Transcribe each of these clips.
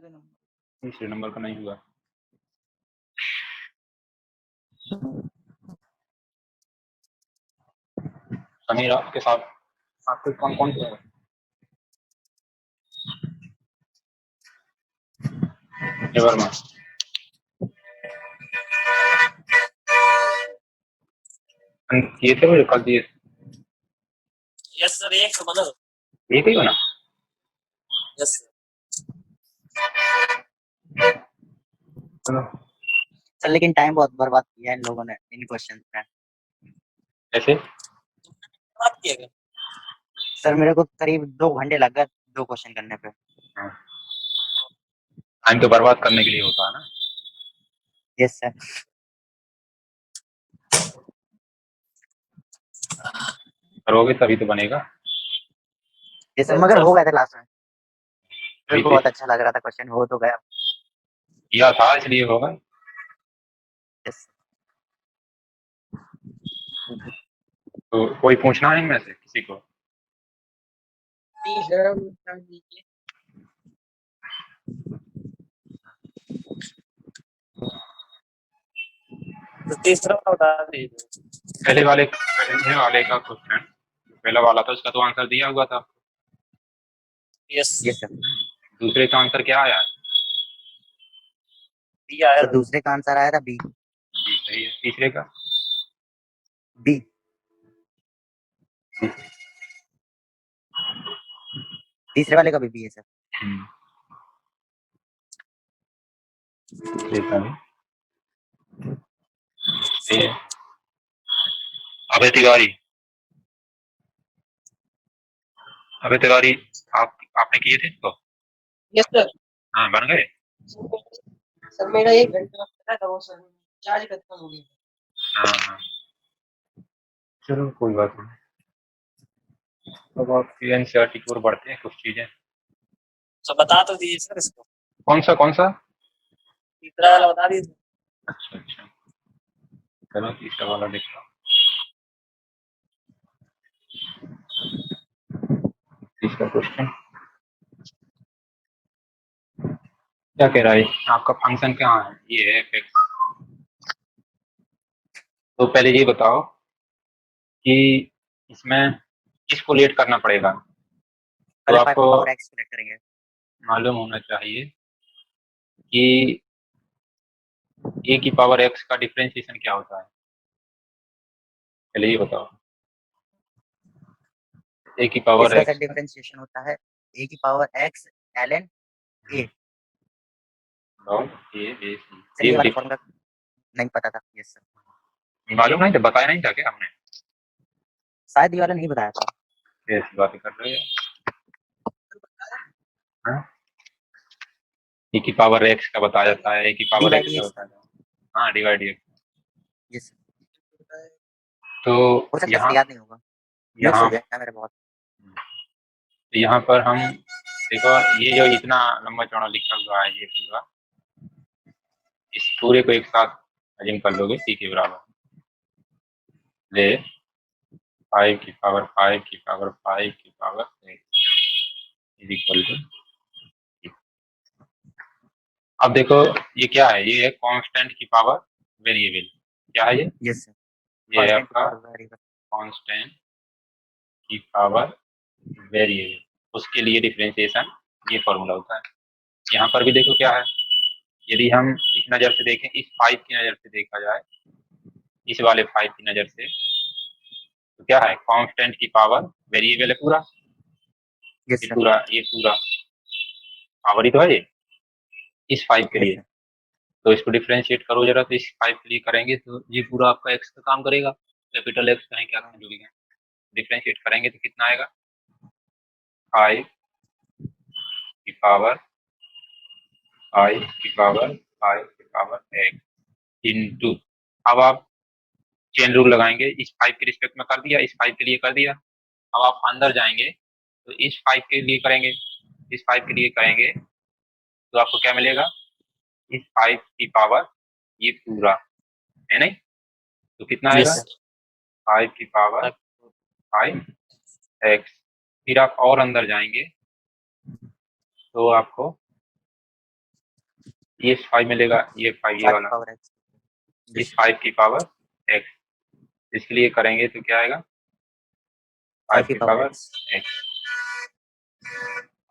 तीसरे नंबर का नहीं हुआ। समीर आपके साथ आपके कौन कौन से हैं? वर्मा किए थे मुझे कल दिए। यस सर, एक बना। एक ही बना। यस चलो सर लेकिन टाइम बहुत बर्बाद किया है इन लोगों ने इन क्वेश्चन में। ऐसे बात किया सर मेरे को करीब 2 घंटे लग गए 2 क्वेश्चन करने पे। टाइम तो बर्बाद करने के लिए होता है ना। Yes sir. करोगे तभी तो बनेगा। यस सर, मगर हो गया था लास्ट में। मेरे को अभी बहुत अच्छा लग रहा था, क्वेश्चन हो तो गया। किया था इसलिए होगा। यस तो कोई पूछना है इनमें से किसी को? तो तीसरा बता दीजिए। पहले वाले का क्वेश्चन पहला वाला था उसका तो आंसर दिया हुआ था। Yes yes sir. दूसरे का आंसर क्या आया? बी आया सर दूसरे का आंसर आया था बी। जी सही है। तीसरे का बी। तीसरे वाले का भी बी है सर। देखा नहीं। सही है। अबे तिवारी आपने किए थे इसको? Yes sir. हाँ बन गए। सर मेरा 1 घंटे में पता था वो सर चार्ज खत्म हो गया। हाँ हाँ चलो कोई बात नहीं। अब आपकी एनसीईआरटी की ओर बढ़ते हैं कुछ चीजें। सर बता तो दीजिए सर इसको। कौन सा? तीसरा वाला बता दीजिए। अच्छा चलो तीसरा वाला देखता हूँ। तीसरा क्वेश्चन क्या कह रहा है? आपका फंक्शन कहाँ है? ये है fx। तो पहले ये बताओ कि इसमें किसको लेट करना पड़ेगा। तो पहले 5 आपको पावर एक्स को लेट करेंगे। मालूम होना चाहिए कि a की पावर x का डिफरेंशिएशन क्या होता है। पहले ये बताओ। a की पावर इसका सर x डिफरेंशिएशन होता है a की power x ln a। Dot a base c। Sir ये वाला फॉर्मूला नहीं पता था। Yes sir. मालूम नहीं था, बताया नहीं था क्या हमने? शायद ये वाला नहीं बताया था। ऐसी बातें कर रहे हैं। हाँ? a की पावर x का बताया जाता है, a की power D by x D का एक्स। बताया जाता है। हाँ डिवाइड x। यस तो हो सकता है यहाँ सर याद नहीं होगा, मिक्स यहाँ हो गया मेरा बहुत। यहाँ पर हम देखो ये जो इतना लंबा चौड़ा लिखा हुआ है ये पूरा, इस पूरे को एक साथ अजीम कर लोगे t के बराबर ले 5 की पावर 5 की पावर 5 की पावर इज इक्वल टू। अब देखो ये क्या है? ये है कांस्टेंट की पावर वेरिएबल। क्या है ये? Yes sir. ये है कांस्टेंट की आपका पावर वेरिएबल। कांस्टेंट की पावर वेरिएबल। उसके लिए डिफरेंशिएशन ये फॉर्मूला होता है। यहाँ पर भी देखो क्या है। यदि हम इस नज़र से देखें, इस 5 की नज़र से देखा जाए, इस वाले 5 की नज़र से, तो क्या है? कांस्टेंट की पावर वेरिएबल है पूरा। Yes sir. ये पूरा पावर ही तो है ये इस 5 के यस लिए। सर। तो इसको डिफरेंशिएट करो जरा, तो इस 5 के लिए करेंगे तो ये पूरा आपका एक्स का काम करेगा। कैपिटल एक्स कहें क्या कहें जो भी कहें, डिफरेंशिएट करेंगे तो कितना आएगा? 5 की पावर 5 की पावर 5 की पावर एक्स इंटू। अब आप चेन रूल लगाएंगे, इस 5 के रिस्पेक्ट में कर दिया, इस 5 के लिए कर दिया। अब आप अंदर जाएंगे तो इस 5 के लिए करेंगे, इस 5 के लिए करेंगे तो आपको क्या मिलेगा? इस 5 की पावर ये पूरा है नहीं, तो कितना आएगा? यस 5 की पावर 5 एक्स। फिर आप और अंदर जाएंगे तो आपको ये 5 मिलेगा, ये 5 ये 5 वाला, पावर x। इस 5 की पावर x, इसके लिए करेंगे तो क्या आएगा 5 5 की की पावर पावर x। x।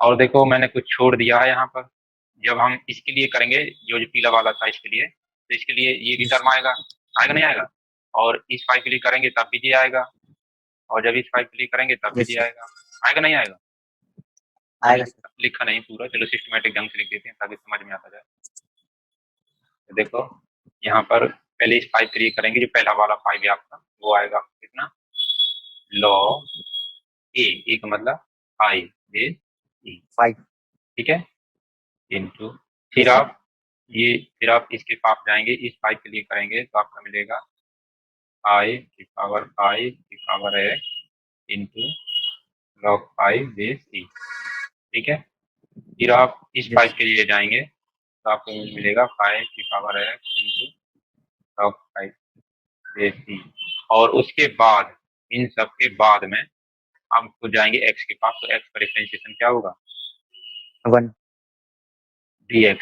और देखो मैंने कुछ छोड़ दिया है यहाँ पर, जब हम इसके लिए करेंगे जो पीला वाला था इसके लिए, तो इसके लिए ये भी टर्म आएगा, आएगा नहीं आएगा, और इस 5 के लिए करेंगे तब भी ये आएगा, और जब इस 5 के लिए करेंगे तब भी Yes, ये sir. आएगा, आएगा नहीं आएगा। मैंने आएगा सर। लिखा नहीं पूरा, चलो सिस्टमेटिक ढंग से लिख देते हैं ताकि समझ में आता जाए। तो देखो यहाँ पर पहले इस 5 के लिए करेंगे, जो पहला वाला 5 है आपका वो आएगा कितना, लॉग ए का मतलब आई बेस ई, 5। ठीक है, इनटू, फिर आप फिर आप इसके पास जाएंगे, इस 5 के लिए करेंगे तो आपका मिलेगा आई की power X into log 5 base E, ठीक है। फिर आप इस 5 के लिए जाएंगे तो आपको मिलेगा 5 की power X into log 5 base E, और उसके बाद इन सब के बाद में हम खुद जाएंगे एक्स के पास, तो एक्स का डिफरेंशिएशन क्या होगा 1। dx,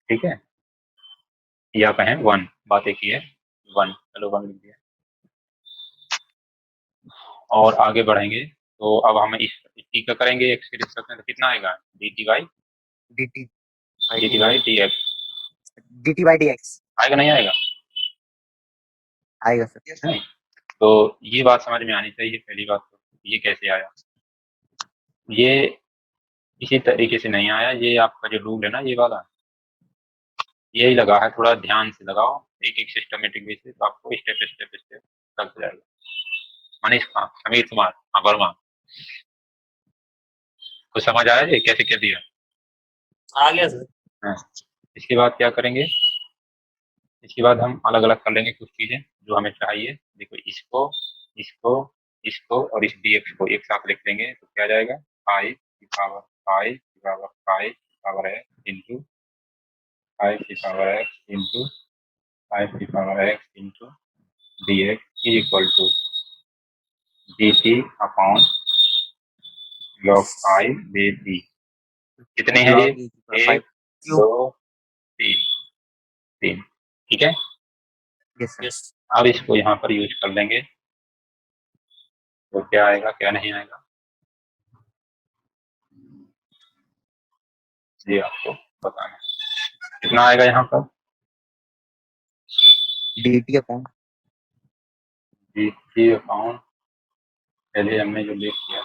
ठीक है, या कहें 1, बात एक ही है 1, चलो 1 लिख दिया। और आगे बढ़ेंगे तो अब हम इस टी का करेंगे एक्स के रिस्पेक्ट में, तो कितना आएगा dt by dt dx, dt by dx आएगा नहीं आएगा, आएगा सर। Yes, नहीं? तो ये बात समझ में आनी चाहिए पहली बात, तो ये कैसे आया, ये इसी तरीके से नहीं आया, ये आपका जो रूल है ना ये वाला, यही लगा है, थोड़ा ध्यान से लगाओ एक एक सिस्टमेटिक बेसिस, तो आपको स्टेप स्टेप स्टेप चलते जाएगा। मनीष खान, समीर कुमार, हाँ वर्मा, कुछ समझ आया ये कैसे क्या दिया, आ गया सर। हाँ। इसके बाद क्या करेंगे, इसके बाद हम अलग अलग कर लेंगे कुछ चीजें जो हमें चाहिए, देखो इसको इसको इसको और इस dx को एक साथ लिख लेंगे तो क्या जाएगा 5 की पावर 5 की पावर 5 की पावर एक्स इंटू 5 की पावर एक्स इंटू 5 की power X into dx is equal to dt upon log 5 base E. कितने हैं ये, log e की पावर 5 एक क्यूब। 2 3, 3, ठीक है। Yes sir. यस, अब इसको यहाँ पर यूज कर लेंगे तो क्या आएगा क्या नहीं आएगा, ये आपको बताना है। कितना आएगा यहाँ पर dt अपॉन dt अपॉन, पहले हमने जो लिख किया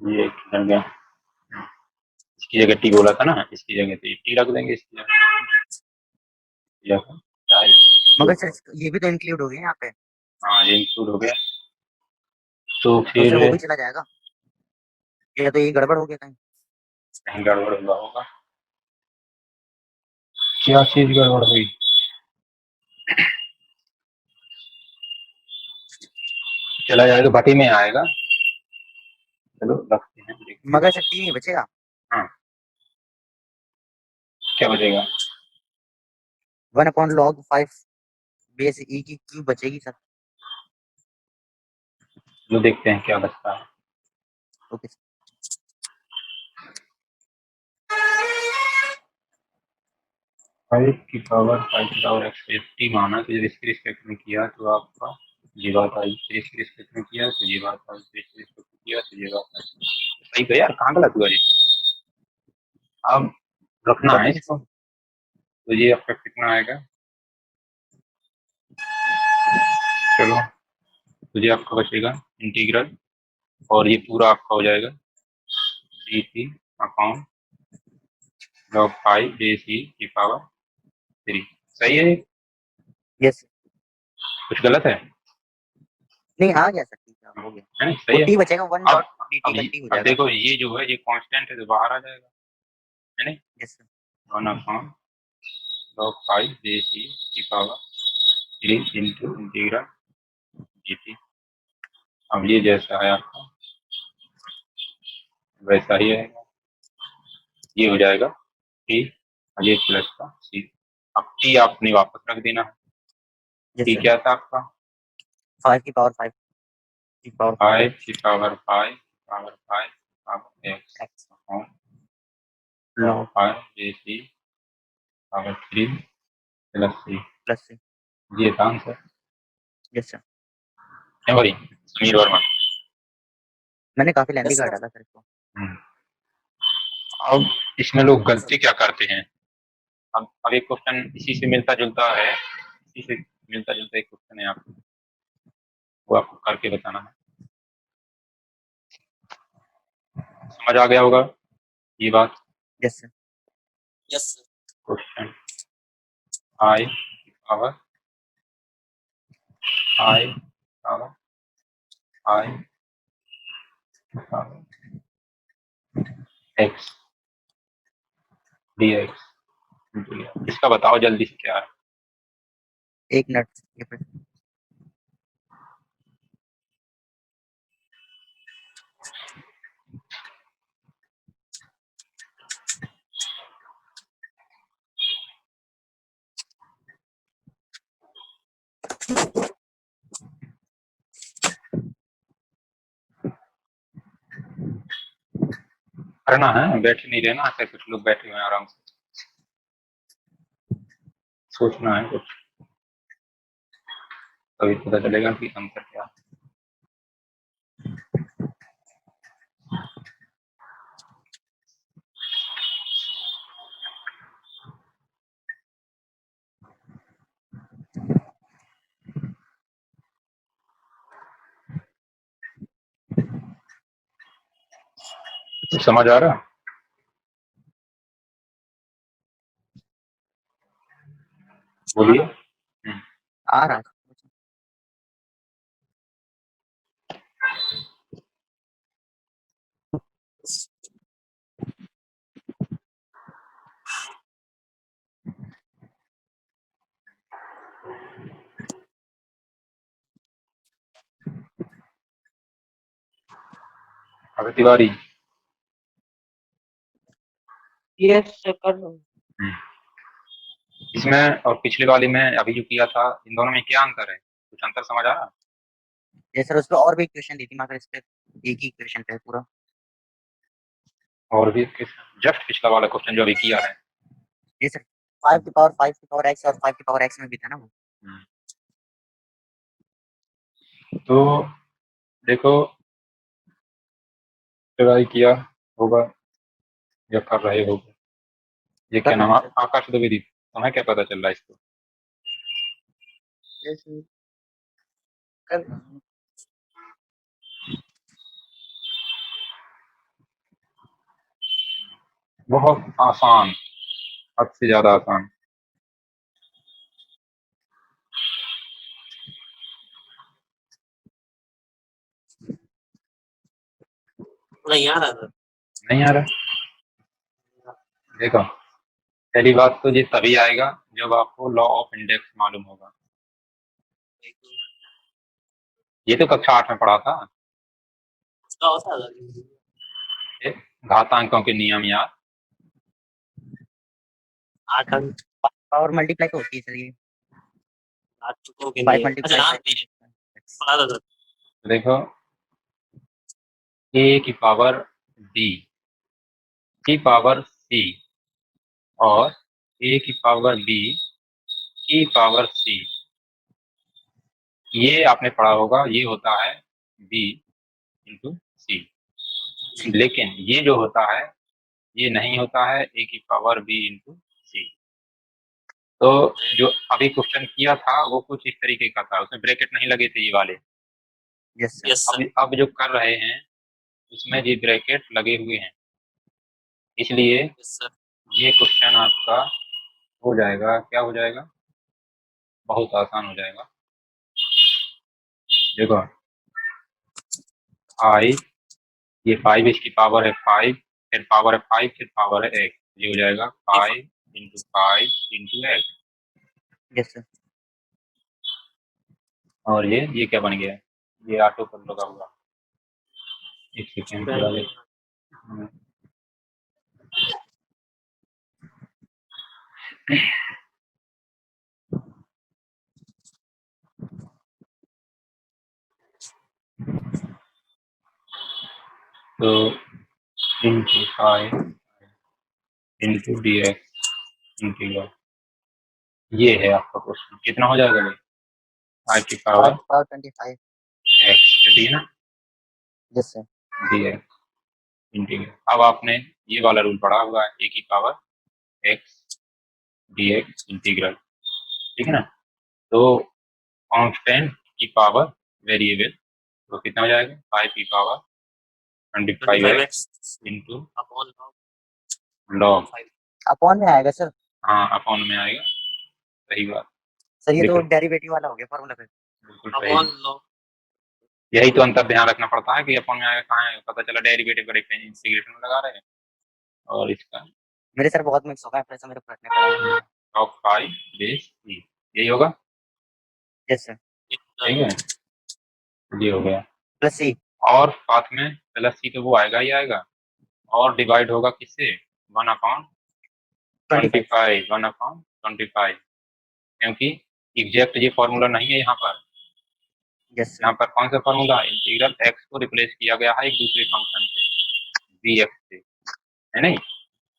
ये किधर गया, इसकी जगह टी बोला था ना, इसकी जगह टी रख देंगे, इसकी जगह मगर सर ये भी तो इंक्लूड हो गया यहाँ पे, हाँ ये इंक्लूड हो गया, तो तो फिर सर वो भी चला जाएगा, या तो ये गड़बड़ हो गया कहीं। कहीं गड़बड़ हुआ होगा, क्या चीज गड़बड़ हुई, चला जाएगा तो भट्टी में आएगा, चलो रखते हैं देखते हैं। मगर सर टी नहीं बचेगा, हाँ क्या बचेगा, 1 अपॉन log 5 बेस e की क्यूब बचेगी सर। जो देखते हैं क्या बचता है। Okay sir. 5 की पावर एक्स टी माना, तो जब इसके रिस्पेक्ट में किया तो आपका ये बात आई, फिर इसके रिस्पेक्ट में किया तो ये बात आई, फिर इसके रिस्पेक्ट में किया तो ये बात आई, सही तो यार, कहाँ गलत हुआ ये, अब रखना है इसको, तो ये आपका कितना आएगा, चलो तो ये आपका बचेगा इंटीग्रल, और ये पूरा आपका हो जाएगा D T upon log 5 base E की पावर 3, सही है, यस कुछ गलत है, नहीं आ गया सर, ठीक है हो गया, है वो सही है। टी बचेगा 1 अब डॉट dt का टी हो अब जाएगा। देखो ये जो है ये कांस्टेंट है तो बाहर आ जाएगा, है नहीं, yes sir. 1 upon log 5 base E की पावर 3 इंटू इंटीग्रल dt, अब ये जैसा है आपका वैसा ही है, ये हो जाएगा टी और ये प्लस का सी, अब टी आपने वापस रख देना है, यस टी सर। क्या था आपका 5 की पावर 5 की पावर 5 की power 5 power 5 power x x upon log 5 bc power 3 plus c। Plus c। ये था आंसर। Yes sir. है भाई समीर वर्मा। मैंने काफी लेंथी Yes, कर sir. डाला सर इसको। अब इसमें लोग गलती क्या करते हैं? अब एक क्वेश्चन इसी से मिलता जुलता है, इसी से मिलता जुलता एक क्वेश्चन है आपको, वो आपको करके बताना है। समझ आ गया होगा ये बात? Yes sir. Yes, sir. Question I power I power I power x D x. इसका बताओ जल्दी से क्या है? एक मिनट ये पे करना है, बैठे नहीं रहना। ऐसे कुछ लोग बैठे हुए हैं आराम से, सोचना है कुछ, तभी पता चलेगा कि अंतर क्या है। तो समझ आ रहा? बोलिए। आ रहा है। अभी तिवारी। Yes, sir. कर लो. इसमें और पिछले वाले में अभी जो किया था, इन दोनों में क्या अंतर है? कुछ अंतर समझ आ रहा? ये सर उस पे और भी क्वेश्चन दी थी मगर इस पे एक ही क्वेश्चन पे है पूरा। और भी जस्ट पिछला वाला क्वेश्चन जो अभी किया है। ये सर 5 की पावर 5 की पावर x और 5 की पावर x में भी था ना वो। तो देखो, ट्राई किया होगा या कर रहे होगे। ये कर क्या रहे नाम हैं है? सर। आकाश द्विवेदी। तुम्हें क्या पता चल रहा है इसको? यस सर, कर रहा हूँ। बहुत आसान, हद से ज्यादा आसान। नहीं आ रहा था. नहीं आ रहा? देखो, पहली बात तो ये तभी आएगा जब आपको लॉ ऑफ इंडेक्स मालूम होगा। ये तो कक्षा 8 में पढ़ा था। उसका होता था. ये घातांकों के नियम याद। 8 अंक पावर मल्टीप्लाई तो होती है सर ये। आ चुकों के 5 लिए. अच्छा मल्टीप्लाई हाँ 5 पढ़ा था सर. देखो, a की पावर b की पावर c और a की पावर b की पावर c, ये आपने पढ़ा होगा। ये होता है b इंटू c। लेकिन ये जो होता है, ये नहीं होता है a की पावर b इंटू c। तो जो अभी क्वेश्चन किया था वो कुछ इस तरीके का था, उसमें ब्रैकेट नहीं लगे थे ये वाले। Yes sir. Yes sir. अब जो कर रहे हैं उसमें ये ब्रैकेट लगे हुए हैं, इसलिए यस सर. ये क्वेश्चन आपका हो जाएगा। क्या हो जाएगा? बहुत आसान हो जाएगा। देखो, आई, ये 5 इसकी पावर है 5, फिर पावर है 5, फिर पावर है x। ये हो जाएगा 5 into 5 into x. Yes sir. और ये क्या बन गया? ये ऑटो पर लगा हुआ। एक सेकेंड थोड़ा देर। तो into five into D x integral, ये है आपका क्वेश्चन। कितना हो जाएगा भाई? फाइव की पावर 25। एक्स, ठीक है ना, yes sir. D x integral. अब आपने ये वाला रूल पढ़ा होगा, ए की power x D x integral, ठीक है ना। तो कांस्टेंट की पावर वेरिएबल, तो कितना हो जाएगा? 5 की power 25 x into log, upon में आएगा सर। हाँ अपॉन में आएगा, सही बात। सर ये तो बिल्कुल डेरिवेटिव वाला हो गया फॉर्मूला पे। बिल्कुल सही। यही तो अंतर ध्यान रखना पड़ता है कि अपॉन में आएगा कहाँ है, पता चला डेरिवेटिव का डिफरेंस इंटीग्रेशन में लगा रहे हैं, और इसका मेरे सर बहुत मिक्स हो गया, पैसा मेरे को रखने पड़ा। लॉग 5 बेस ई, यही होगा, यस सर। ठीक है, ये हो गया। प्लस सी। और साथ में प्लस सी तो वो आएगा ही आएगा, और डिवाइड होगा किससे? 1/25, 1/25, क्योंकि एग्जैक्ट ये फॉर्मूला नहीं है यहाँ पर। Yes sir. यहाँ पर कौन सा फॉर्मूला? इंटीग्रल एक्स को रिप्लेस किया गया है एक दूसरे फंक्शन से, बी एक्स से, है नहीं।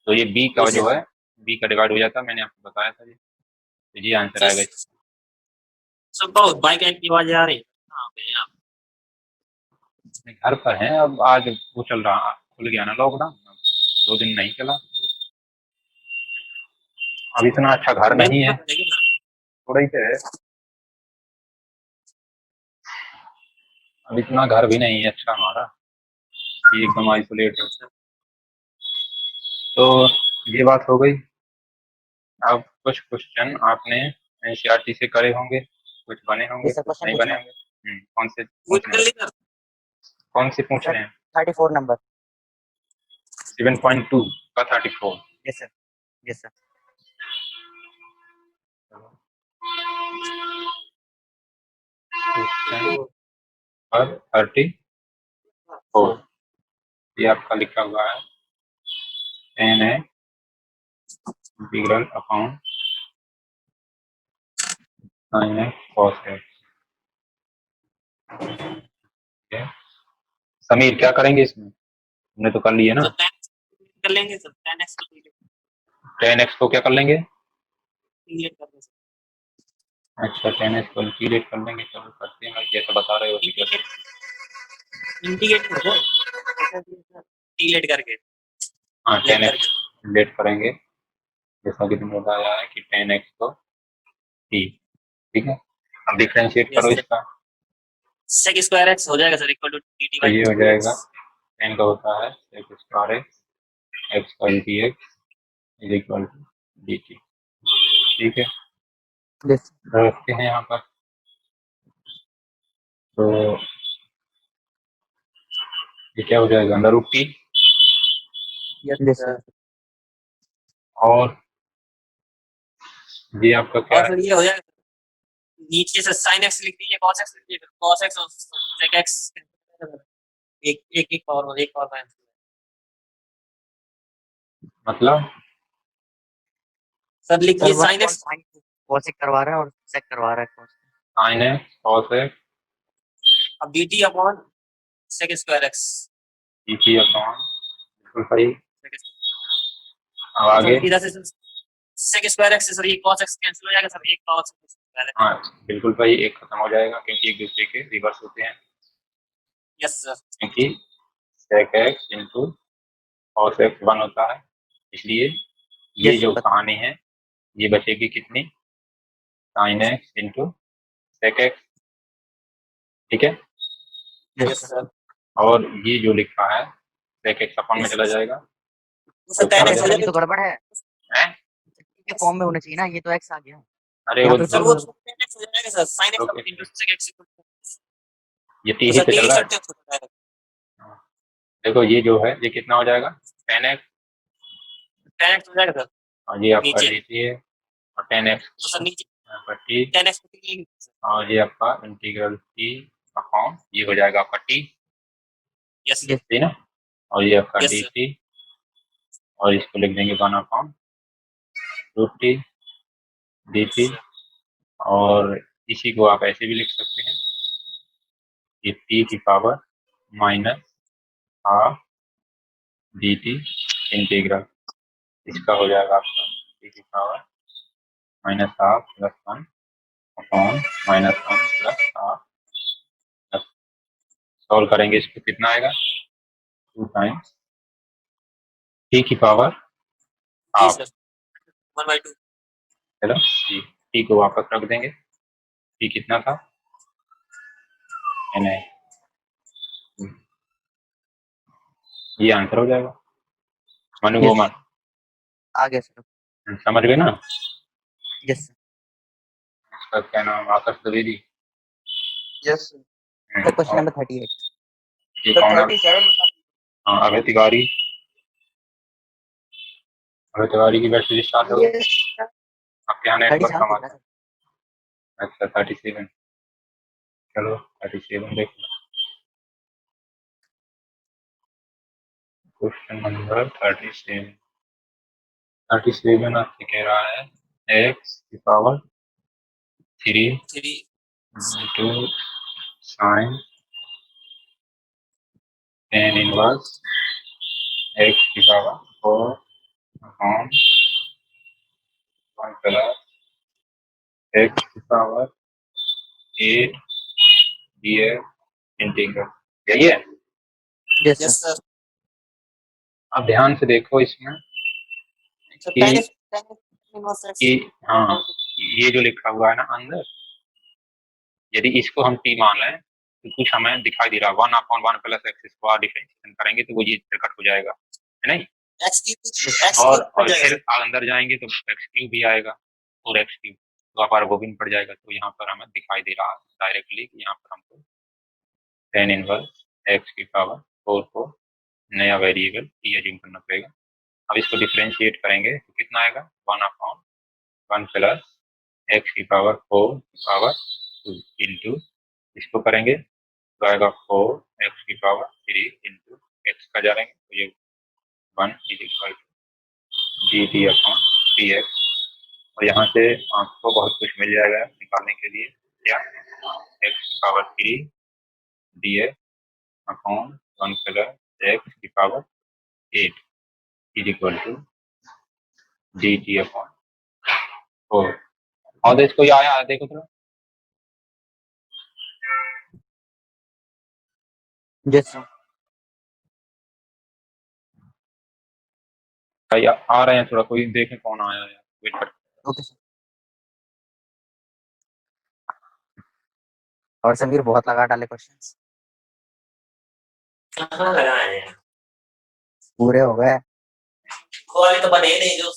तो ये बी का जो है, बी का डिवाइड हो जाता है, मैंने आपको बताया था ये, तो ये आंसर आएगा। सब बहुत बाइक की आवाज आ रही है। हाँ भैया घर पर है, अब आज वो चल रहा, खुल गया ना लॉकडाउन, 2 दिन नहीं चला। अब इतना अच्छा घर नहीं है, थोड़ा ही तो है, अब इतना घर भी नहीं है अच्छा हमारा कि एकदम आइसोलेट है। तो ये बात हो गई। अब कुछ क्वेश्चन आपने एनसीईआरटी से करे होंगे, कुछ बने होंगे, ये सर कुछ क्वेश्चन नहीं बने होंगे। कौन से पूछ रहे हैं? कौन से पूछ रहे हैं? 34 नंबर। 7.2 का 34। Yes sir. Yes sir. Question पर 34, ये आपका लिखा हुआ है, टेन है इंटीग्रल अपॉन साइन है कॉस है। समीर क्या करेंगे इसमें? हमने तो कर लिए ना, कर लेंगे सर 10x को 10x को क्या कर लेंगे? इंटीग्रेट कर देंगे अच्छा 10x को इंटीग्रेट कर लेंगे, चलो करते हैं भाई, जैसा बता रहे हो कि करते हैं। इंटीग्रेट कर दो इंटीग्रेट करके हाँ लेट 10x करके इंटीग्रेट करेंगे, जैसा कि तुमने बताया है कि 10x को t, ठीक है। अब डिफरेंशिएट यस करो सर इसका, sec स्क्वायर x हो जाएगा सर इक्वल टू dt तो बाय ये हो जाएगा 10 का होता है sec स्क्वायर x का dx is equal to dt, ठीक है। यस। रखते हैं यहाँ पर, तो ये क्या हो जाएगा? Under root t, yes sir. और ये आपका क्या और है? फिर ये हो जाएगा नीचे से sin x लिख दीजिए cos x लिख दीजिए cos x और sec x एक एक एक पावर का मतलब सर लिखिए sin x कॉस करवा रहा है और सेक करवा रहा है cos। साइन है कॉस है अब dt upon sec square x dt upon, बिल्कुल सही। अब आगे, इधर से sec स्क्वायर x से सर ये cos x कैंसिल हो जाएगा सर एक cos x हाँ बिल्कुल सही, एक खत्म हो जाएगा क्योंकि एक दूसरे के रिवर्स होते हैं, यस सर क्योंकि sec x into cos x 1 होता है, इसलिए ये Yes, जो sir. कहानी है ये बचेगी कितनी? sin x into sec x, ठीक है। यस सर और ये जो लिखा है sec x अपन में चला जाएगा, सर tan x हो ये जाएगा तो गड़बड़ है, हैं? ये फॉर्म में होना चाहिए ना, ये तो एक्स आ गया। अरे यहाँ वो पे सर वो तो tan x हो जाएगा sir sin x Okay. Into sec x ये तो टी ही सर से चल t रहा है। सर हो जाएगा देखो ये जो है ये कितना हो जाएगा? tan x, tan x हो जाएगा सर और ये आपका नीचे dt है, और tan x तो सर नीचे यहाँ पर t, tan x को t लिखेंगे और ये आपका इंटीग्रल t अपॉन, ये हो जाएगा आपका t, यस Yes. ठीक ना, और ये आपका Yes, sir. dt, और इसको लिख देंगे 1 अपॉन रूट टी dt, और इसी को आप ऐसे भी लिख सकते हैं, ये t की power minus half D T integral इसका हो जाएगा आपका टी की power minus half plus one upon minus one plus half plus solve करेंगे इसको कितना आएगा 2 टाइम्स टी की पावर जी हाफ सर 1/2 चलो टी को वापस रख देंगे टी कितना था एन आई ये आंसर हो जाएगा मनु Yes. गोमन आ गया सर। समझ गए ना यस सर। इसका क्या नाम आकाश द्विवेदी यस सर क्वेश्चन और नंबर 38। ये सर कौन है 37 हाँ अभय तिवारी की बैटरी स्टार्ट हो गई यस आपके यहाँ नेटवर्क 37 कम होगा आता सर। है अच्छा 37 चलो 37 देख लो क्वेश्चन नंबर 37 आपसे कह रहा है एक्स की power 3 3 into sine tan inverse x की पावर 4 अपॉन 1 प्लस एक्स की पावर 8 डीएक्स इंटीग्रल यही है यस यस सर। सर अब ध्यान से देखो इसमें सर कि 10 इनवर्स एक्स कि हाँ ये जो लिखा हुआ है ना अंदर यदि इसको हम टी मान लें तो कुछ हमें दिखाई दे रहा है 1/1 प्लस एक्स स्क्वायर डिफरेंशिएशन करेंगे तो वो ये प्रकट हो जाएगा है नहीं एक्स क्यूब और हो जाएगा फिर अंदर जाएंगे तो एक्स क्यूब भी आएगा और एक्स क्यूब तो आप वो पड़ जाएगा तो यहाँ पर हमें दिखाई दे रहा है डायरेक्टली कि यहाँ पर हमको टेन इनवर्स एक्स की पावर 4 को नया वेरिएबल टी एज्यूम करना पड़ेगा अब इसको डिफरेंशिएट करेंगे तो कितना आएगा 1/1 प्लस एक्स की पावर 4 की पावर 2 इंटू इसको करेंगे तो आएगा 4 एक्स की पावर 3 इंटू एक्स का जाएंगे तो ये 1 is equal to D T upon d x और यहाँ से आपको बहुत कुछ मिल जाएगा निकालने के लिए क्या एक्स की power 3 D X upon 1 plus X की power 8 is equal to D T upon 4 और तो इसको ये आया देखो थोड़ा यस सर। भाई आ रहे हैं थोड़ा कोई देखें कौन आया है वेट कर ओके सर। और समीर बहुत लगा डाले क्वेश्चंस कहाँ लगाए हैं पूरे हो गए। वाले तो बने ही नहीं जो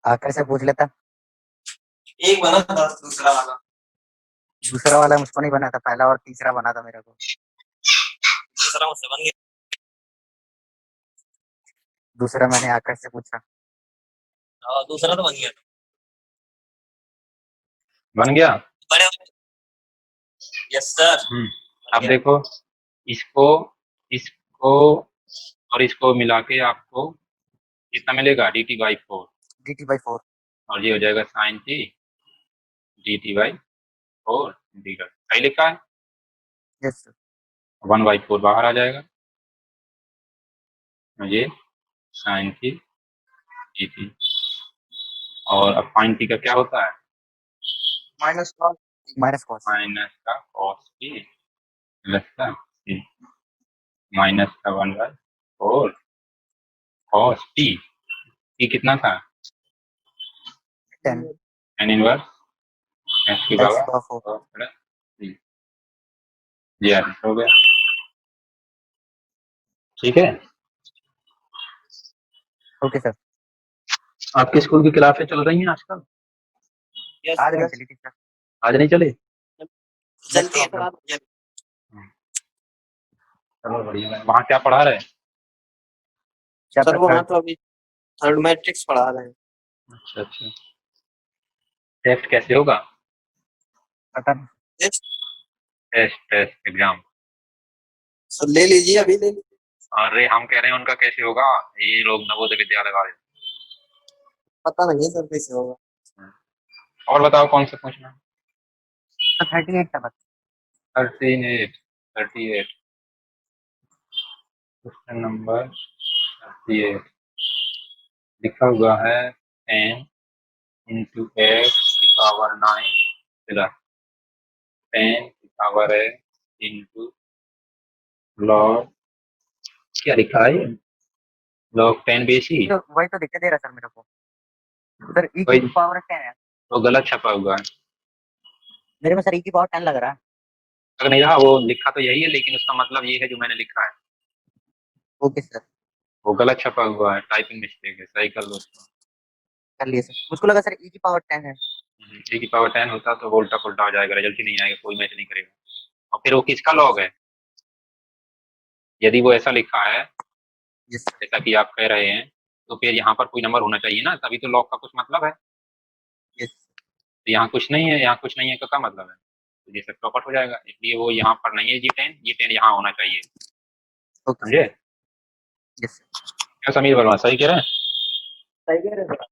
आकर से पूछ लेता। एक बना था दूसरा वाला मुझको नहीं बना था, पहला और तीसरा बना था मेरे को। दूसरा मुझसे बन गया दूसरा मैंने आकर से पूछा। और दूसरा तो बन गया बन गया बड़े यस सर अब देखो इसको इसको और इसको मिला के आपको कितना मिलेगा डी टी बाई 4 dt/4। और ये हो जाएगा sine t d t by 4 integral सही लिखा है यस सर। 1/4 बाहर आ जाएगा ये साइन टी डी टी और अब साइन टी का क्या होता है माइनस माइनस cos। माइनस का कॉस टी प्लस का टी माइनस का 1/4 कॉस टी कितना था 10 tan इनवर्स एक्स की x पावर का 4। 4 प्लस टी ये आंसर हो गया ठीक है ओके सर। आपके स्कूल की क्लासें चल रही हैं आजकल यस आज नहीं सर चली थी सर। आज नहीं चले चलती है तो आप चलो बढ़िया है वहाँ क्या पढ़ा रहे हैं सर वहाँ तो अभी थर्ड मैट्रिक्स पढ़ा रहे हैं अच्छा अच्छा टेस्ट कैसे होगा पता नहीं। टेस्ट एग्जाम सर ले लीजिए अभी ले लीजिए अरे हम कह रहे हैं उनका कैसे होगा ये लोग नवोदय विद्यालय वाले पता नहीं सर कैसे होगा और बताओ कौन सा पूछना 38 था बस। 38 38 क्वेश्चन नंबर 38 लिखा हुआ है 10 into x की पावर 9 प्लस 10 की पावर x into log क्या लिखा है log 10 बेसी तो वही तो दिक्कत दे रहा सर मेरे को सर ई वही की पावर 10 है तो गलत छपा हुआ है मेरे में सर ई की पावर 10 लग रहा है अगर नहीं रहा वो लिखा तो यही है लेकिन उसका मतलब ये है जो मैंने लिखा है ओके सर वो गलत छपा हुआ है टाइपिंग मिस्टेक है सही कर लो उसको कर लिए सर मुझको लगा सर ई की पावर 10 है ए की पावर 10 होता तो वो उल्टा पुल्टा हो जाएगा रिजल्ट ही नहीं आएगा कोई मैच नहीं करेगा और फिर वो किसका लॉग है यदि वो ऐसा लिखा है यस जैसा कि आप कह रहे हैं तो फिर यहाँ पर कोई नंबर होना चाहिए ना तभी तो लॉग का कुछ मतलब है यस तो यहाँ कुछ नहीं है यहाँ कुछ नहीं है तो क्या मतलब है तो ये सब चौपट हो जाएगा इसलिए वो यहाँ पर नहीं है जी 10 यहाँ होना चाहिए ओके समझे यस क्या समीर वर्मा सही कह रहे हैं सही कह रहे हैं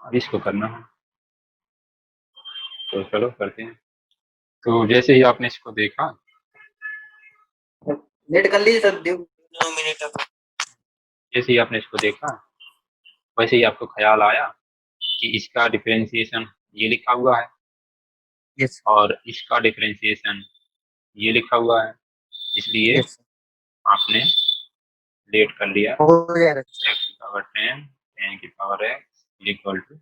अब इसको करना है तो चलो करते हैं तो जैसे ही आपने इसको देखा नेट कर लीजिए सर 9 मिनट अब जैसे ही आपने इसको देखा वैसे ही आपको ख्याल आया कि इसका डिफरेंशिएशन ये लिखा हुआ है यस और इसका डिफरेंशिएशन ये लिखा हुआ है इसलिए यस आपने लेट कर लिया हो जाएगा एक्स की पावर 10 10 की power x equal to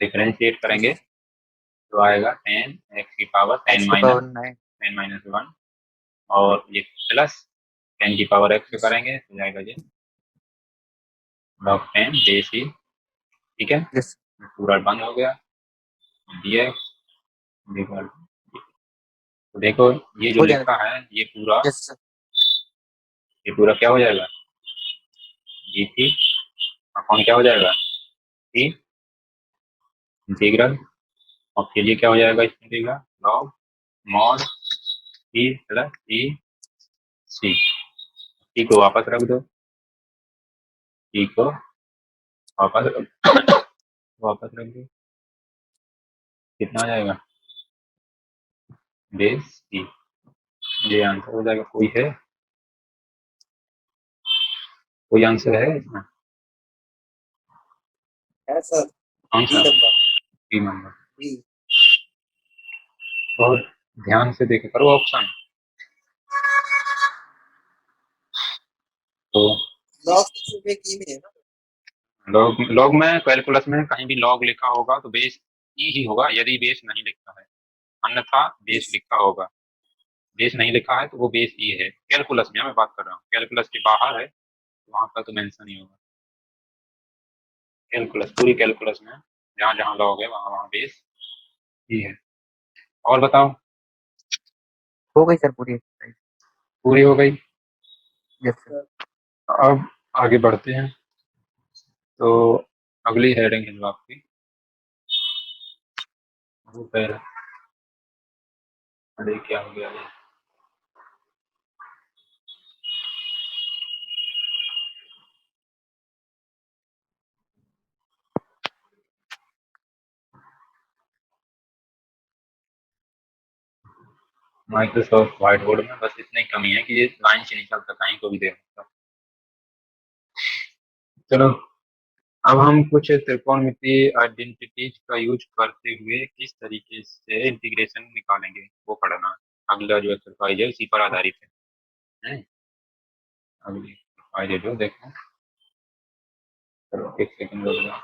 differentiate करेंगे तो आएगा 10 एक्स की पावर 10 एक्स की पावर 9 माइनस 1 और ये प्लस 10 की पावर एक्स करेंगे तो जाएगा ये log 10 बेस ही ठीक है यस पूरा बंद हो गया dx इक्वल तो देखो ये जो हो जाएगा लिखा है यस सर ये पूरा क्या हो जाएगा जी थी अपॉन क्या हो जाएगा टी इंटीग्रल और फिर ये क्या हो जाएगा इस integral log mod t plus t c t को वापस रख दो टी को वापस वापस रख दो कितना आ जाएगा बेस टी ये आंसर हो जाएगा कोई आंसर है इसमें है सर कौन सा टी नंबर बहुत ध्यान से देखे करो ऑप्शन तो लॉग में कैलकुलस में कहीं भी लॉग लिखा होगा तो बेस ई ही होगा यदि बेस नहीं लिखा है अन्यथा बेस लिखा होगा बेस नहीं लिखा है तो वो बेस ई है कैलकुलस में मैं बात कर रहा हूँ कैलकुलस के बाहर है वहां का तो मेंशन ही होगा कैलकुलस पूरी कैलकुलस में जहाँ जहाँ लॉग है वहाँ वहाँ बेस ई है और बताओ हो गई सर पूरी पूरी हो गई यस सर अब आगे बढ़ते हैं तो अगली हेडिंग है जो आपकी वो है अरे क्या हो गया ये माइक्रोसॉफ्ट व्हाइट बोर्ड में बस इतनी कमी है कि ये लाइन से नहीं चलता कहीं को भी देख सकता चलो अब हम कुछ त्रिकोणमितीय आइडेंटिटीज का यूज करते हुए किस तरीके से इंटीग्रेशन निकालेंगे वो पढ़ना अगला जो एक्सरसाइज है उसी पर आधारित है अगली एक्सरसाइज है जो देखो चलो एक सेकंड रुक जाओ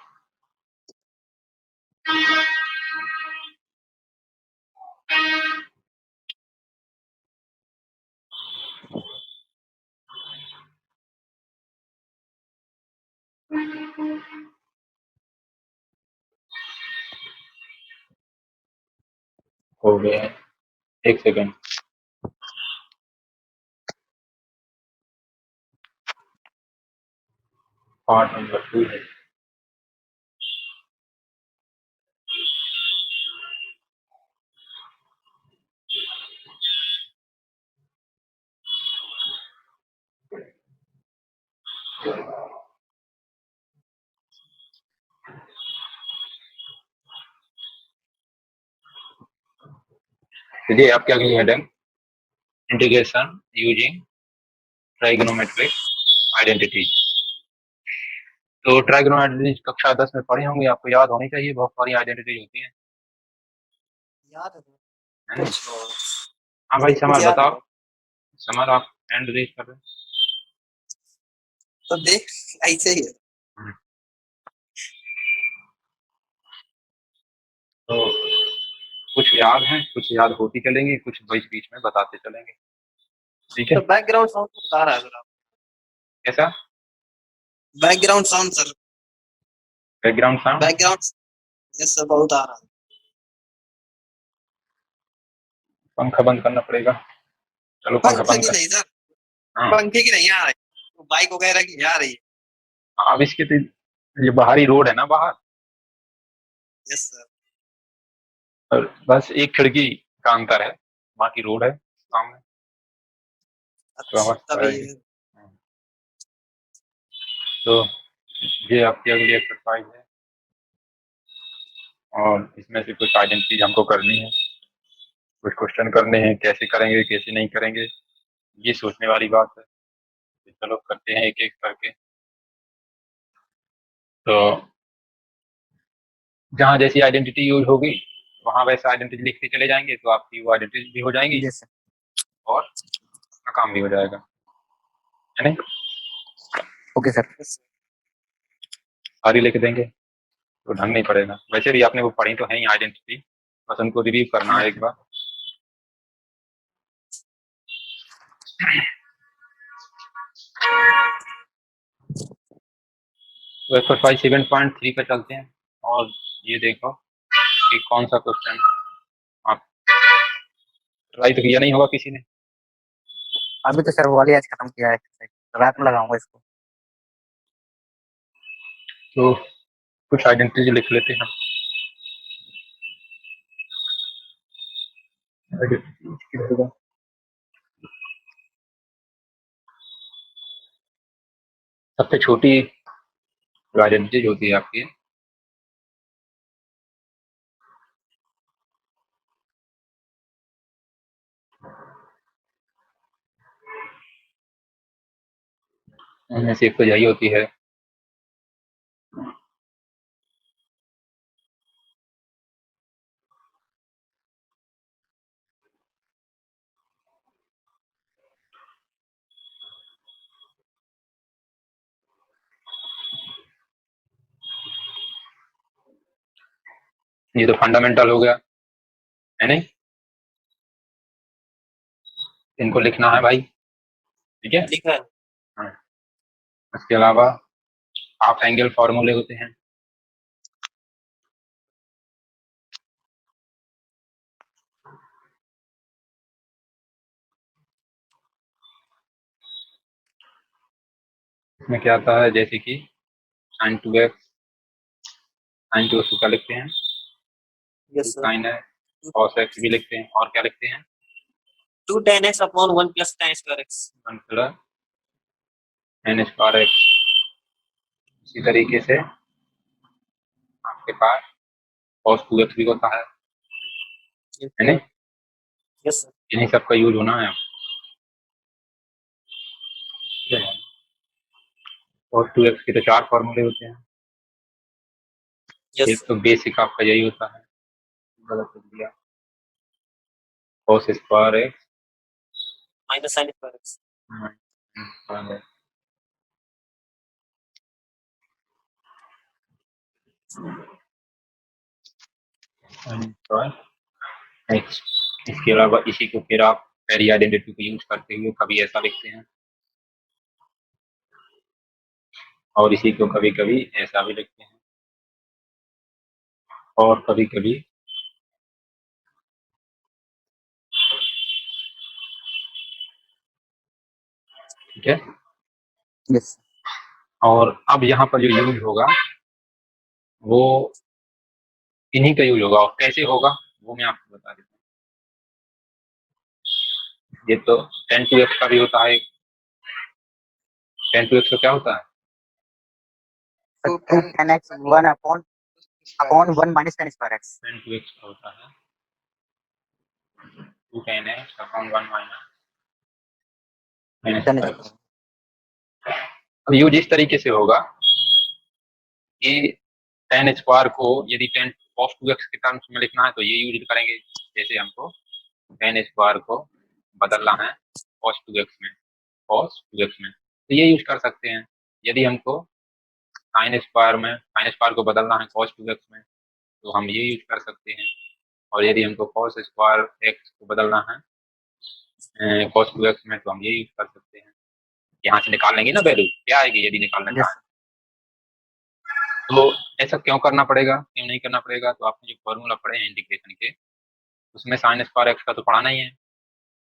हो गया है एक सेकंड पार्ट नंबर 2 है तो ये आपकी अगली heading integration using trigonometric identity. तो ट्राइगोनोमेट्री कक्षा 10 में पढ़े होंगे, आपको याद होनी चाहिए, बहुत सारी आइडेंटिटी होती है याद है ना? कुछ हाँ भाई समर याद बताओ। है। समर आप हैंड रेज कर रहे हैं। तो देख ऐसे ही है। तो कुछ याद है, कुछ याद होती चलेंगी, कुछ बीच बीच में बताते चलेंगे, ठीक है? तो बैकग्राउंड साउंड बता रहा है सर। कैसा background sound sir, background sound? Background yes sir बहुत आ रहा है। पंखा बंद करना पड़ेगा। चलो पंखा पंखे बंद की कर। नहीं सर, हाँ पंखे की नहीं आ रही, बाइक वगैरह की आ रही है। अब इसके तो ये बाहरी रोड है ना बाहर, यस सर। और बस एक खिड़की का अंतर है, बाकी रोड है सामने, तो अच्छा आवाज तभी आएगी। तो ये आपकी अगली एक्सरसाइज है और इसमें से कुछ आइडेंटिटी हमको करनी है, कुछ क्वेश्चन करने हैं, कैसे करेंगे कैसे नहीं करेंगे ये सोचने वाली बात है। तो चलो करते हैं एक एक करके। तो जहाँ जैसी आइडेंटिटी यूज होगी वहाँ वैसा आइडेंटिटी लिखते चले जाएंगे, तो आपकी वो आइडेंटिटी भी हो जाएंगी यस सर। और अपना काम भी हो जाएगा, है नहीं? Okay sir. सारी लिख देंगे तो ढंग नहीं पड़ेगा। वैसे भी आपने वो पढ़ी तो है ही आइडेंटिटी, बस उनको रिव्यू करना है एक बार। तो एक्सरसाइज 7.3 पे चलते हैं और ये देखो कि कौन सा क्वेश्चन आप ट्राई तो किया नहीं होगा किसी ने। अभी तो सर वो वाली आज खत्म किया है, रात में लगाऊंगा इसको। तो कुछ आइडेंटिटी लिख लेते हैं हम। Identity होगा। सबसे छोटी आइडेंटिटी जो होती है आपकी उनमें से एक तो यही होती है ये तो फंडामेंटल हो गया, है नहीं? इनको लिखना है भाई, ठीक है? लिखा है। हाँ। इसके अलावा हाफ एंगल फॉर्मूले होते हैं, इसमें क्या आता है जैसे कि sin 2x, sin 2x को क्या लिखते हैं? Yes sir. साइन है, cos x भी लिखते हैं, और क्या लिखते हैं? 2 tan x upon 1 plus tan square x। 1 plus n square x। इसी तरीके से आपके पास cos 2x भी होता है नहीं? Yes sir. इन्हीं सब का यूज होना है। cos 2x के तो 4 फॉर्मूले होते हैं, यस एक तो बेसिक आपका यही होता है, गलत लिख दिया, cos square x minus sin square x। x। इसके अलावा इसी को फिर आप पेरी आइडेंटिटी को यूज करते हुए कभी ऐसा लिखते हैं और इसी को कभी कभी ऐसा भी लिखते हैं और कभी कभी ठीक है। यस और अब यहाँ पर जो यूज होगा वो इन्हीं का यूज होगा, और कैसे होगा वो मैं आपको बता देता हूँ। ये तो 10 to x का भी होता है, 10 to x का क्या होता है? Sir. 2 tan x 1 upon 1 minus tan square x। 10 to x का होता है 2 tan x upon 1 minus tan tan x। x। अब यूज इस तरीके से होगा कि tan स्क्वायर को यदि tan cos 2x के टर्म्स में लिखना है तो ये यूज करेंगे। जैसे हमको tan स्क्वायर को बदलना है cos 2x में, तो ये यूज कर सकते हैं। यदि हमको sin स्क्वायर को बदलना है cos 2x में तो हम ये यूज कर सकते हैं। और यदि हमको cos स्क्वायर x को बदलना है cos 2x में तो हम ये यूज कर सकते हैं। यहाँ से निकाल लेंगे ना वैल्यू, क्या आएगी यदि निकालना यस चाहें तो। ऐसा क्यों करना पड़ेगा, क्यों नहीं करना पड़ेगा, तो आपने जो फॉर्मूला पढ़े हैं इंटीग्रेशन के उसमें sin स्क्वायर एक्स का तो पढ़ा नहीं है,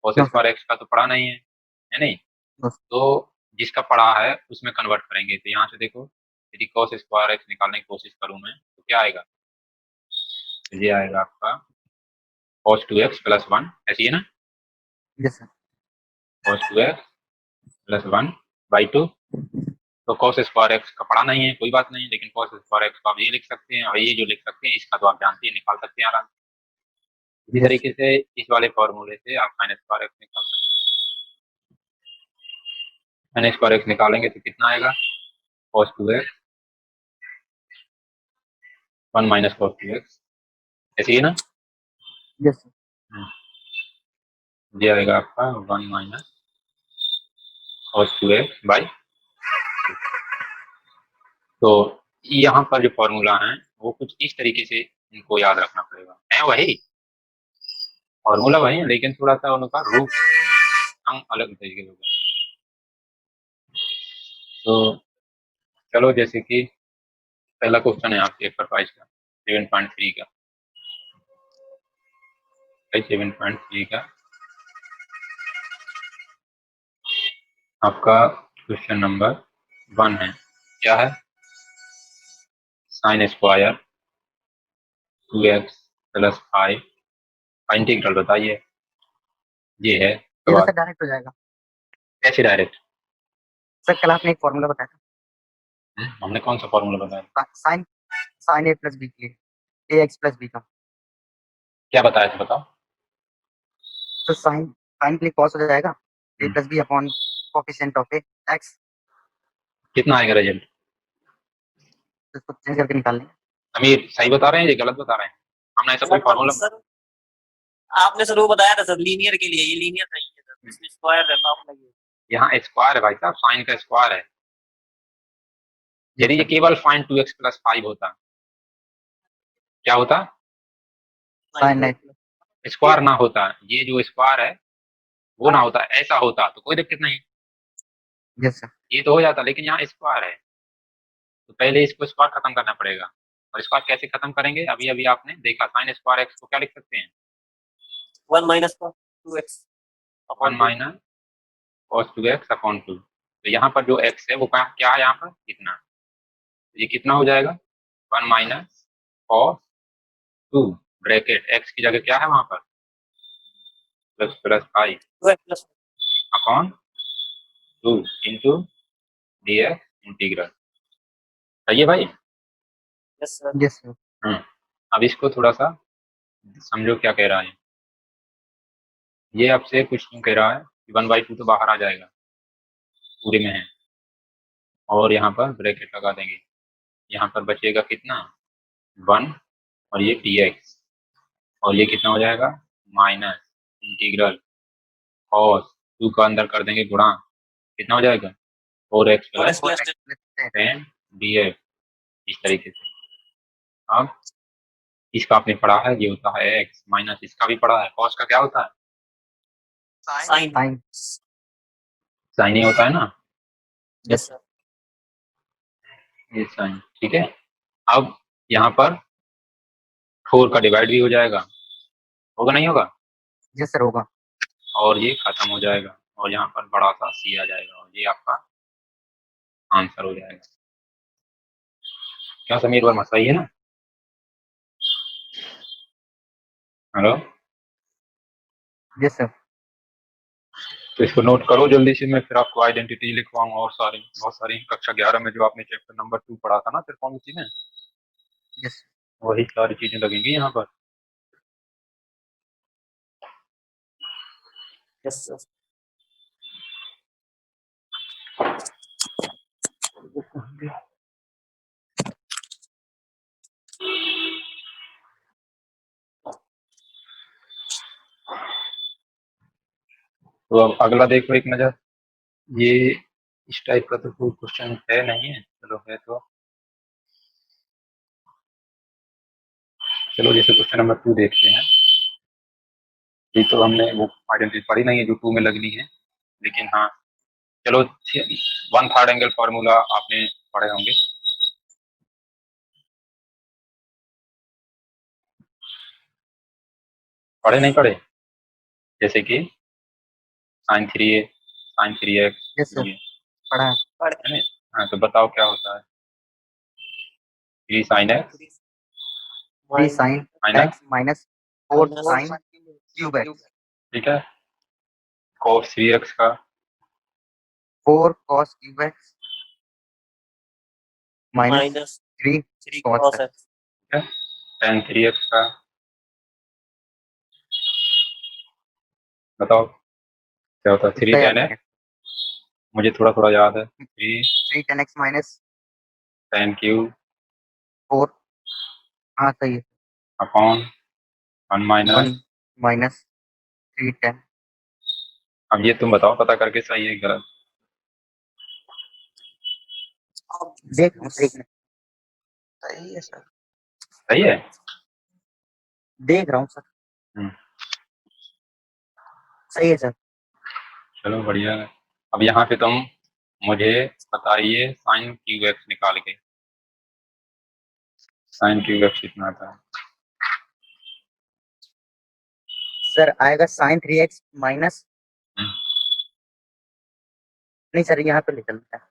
cos no sir. Square x का तो पढ़ा नहीं है नहीं। No sir. तो जिसका पढ़ा है उसमें कन्वर्ट करेंगे। तो यहाँ से देखो यदि cos स्क्वायर एक्स निकालने की कोशिश करूँ मैं तो क्या आएगा, तो ये आएगा आपका cos 2x प्लस 1, ऐसी है ना, yes sir. cos 2x plus 1 by 2। तो cos स्क्वायर एक्स का पढ़ा नहीं है कोई बात नहीं, लेकिन cos स्क्वायर एक्स को आप ये लिख सकते हैं और ये जो लिख सकते हैं इसका तो आप जानते हैं, निकाल सकते हैं आराम से। इसी यस तरीके से इस वाले फॉर्मूले से आप sin स्क्वायर एक्स निकाल सकते हैं। sin स्क्वायर एक्स निकालेंगे तो कितना आएगा, cos 2x 1 minus cos 2x, ऐसी है ना। Yes sir. ये आएगा आपका 1 माइनस cos 2x बाई। तो यहाँ पर जो फॉर्मूला है वो कुछ इस तरीके से इनको याद रखना पड़ेगा, है वही फॉर्मूला वही है लेकिन थोड़ा सा उनका रूप अंग अलग तरीके से होगा। तो चलो जैसे कि पहला क्वेश्चन है आपके एक्सरसाइज का 7.3 का, 7.3 का आपका क्वेश्चन नंबर 1 है। क्या है, साइन स्क्वायर 2x प्लस 5 का इंटीग्रल बताइए। ये है ये तो सवाल। सर डायरेक्ट हो जाएगा। कैसे डायरेक्ट, सर कल आपने एक फॉर्मूला बताया हमने कौन सा फॉर्मूला बताया, था sign sine a plus B के लिए ए एक्स प्लस बी का। क्या बताया था बताओ। तो साइन साइन के लिए कॉस हो जाएगा A hmm, plus B upon coefficient of A X. कितना आएगा रिजल्ट, तो इसको चेंज करके निकाल लेंगे। अमीर सही बता रहे हैं ये गलत बता रहे हैं, हमने ऐसा कोई सर फॉर्मूला। सर आपने सर वो बताया था सर लीनियर के लिए, ये लीनियर नहीं है सर, इसमें स्क्वायर है फॉर्मूला ये। यहाँ स्क्वायर है भाई साहब, साइन का स्क्वायर है। यस यदि ये सर। केवल साइन 2x प्लस 5 होता क्या होता, साइन ए स्क्वायर ना होता, ये जो स्क्वायर है वो ना होता, ऐसा होता तो कोई दिक्कत नहीं, यस सर। ये तो हो जाता, लेकिन यहाँ स्क्वायर है तो पहले इसको स्क्वायर खत्म करना पड़ेगा। और स्क्वायर कैसे खत्म करेंगे, अभी अभी आपने देखा, साइन स्क्वायर एक्स को क्या लिख सकते हैं, 1 minus 2x 1 upon 2। Minus cos 2x upon 2। तो यहाँ पर जो x है वो क्या है यहाँ पर कितना, तो ये कितना हो जाएगा 1 माइनस cos 2 ब्रैकेट x की जगह क्या है वहां पर plus plus 5 2x plus upon 2 into dx integral. सही है भाई। Yes sir. Yes sir. अब इसको थोड़ा सा समझो क्या कह रहा है। ये आपसे कुछ क्यों कह रहा है कि 1/2 तो बाहर आ जाएगा, पूरे में है, और यहाँ पर ब्रैकेट लगा देंगे, यहाँ पर बचेगा कितना 1 और ये dx, और ये कितना हो जाएगा माइनस इंटीग्रल cos 2 का अंदर कर देंगे गुणा, कितना हो जाएगा 4x प्लस 10 dx। इस तरीके से अब इसका आपने पढ़ा है ये होता है x, माइनस इसका भी पढ़ा है cos का क्या होता है साइन। साइन। साइन ही होता है ना, यस सर। ये साइन ठीक है। अब यहाँ पर 4 का डिवाइड भी हो जाएगा, होगा नहीं होगा, यस सर होगा। और ये खत्म हो जाएगा और यहाँ पर बड़ा सा सी आ जाएगा और ये आपका आंसर हो जाएगा। क्या समीर वर्मा सही है ना, हेलो। Yes sir. तो इसको नोट करो जल्दी से, मैं फिर आपको आइडेंटिटी लिखवाऊंगा और सारी बहुत सारी कक्षा 11 में जो आपने चैप्टर नंबर 2 पढ़ा था ना त्रिकोणमिति में, यस। वही सारी चीजें लगेंगी यहाँ पर। यस सर तो अब अगला देखो एक नज़र, ये इस टाइप का तो कोई क्वेश्चन है नहीं है, चलो है तो चलो जैसे क्वेश्चन नंबर 2 देखते हैं। ये तो हमने वो आइडेंटिटी पढ़ी नहीं है जो 2 में लगनी है, लेकिन हाँ चलो 1/3 एंगल फार्मूला आपने पढ़े होंगे। पढ़े नहीं पढ़े? जैसे कि sin 3a sin 3x yes sir ये पढ़ा है। है ना? हाँ तो बताओ क्या होता है? 3 sin x 3 sin minus, x minus 4 sin cube x ठीक है, cos 3x का 4 cos cube x minus minus 3 3 cos cos x x ठीक है, tan 3x का बताओ क्या होता है? 3 इसका याद tan नहीं x, है। मुझे थोड़ा थोड़ा याद है। 3 3 tan x minus tan cube 4 हाँ सही है अपॉन 1 माइनस। 1 माइनस 3 tan अब ये तुम बताओ पता करके सही है गलत। देख रहा हूँ एक मिनट सही है सर। सही है। देख रहा हूँ सर हम्म, सही है सर चलो बढ़िया है। अब यहाँ पे तुम मुझे बताइए sin क्यूब x निकाल के, sin क्यूब x कितना आता है? सर आएगा sin 3x माइनस हम्म, नहीं सर यहाँ पे ले चलता है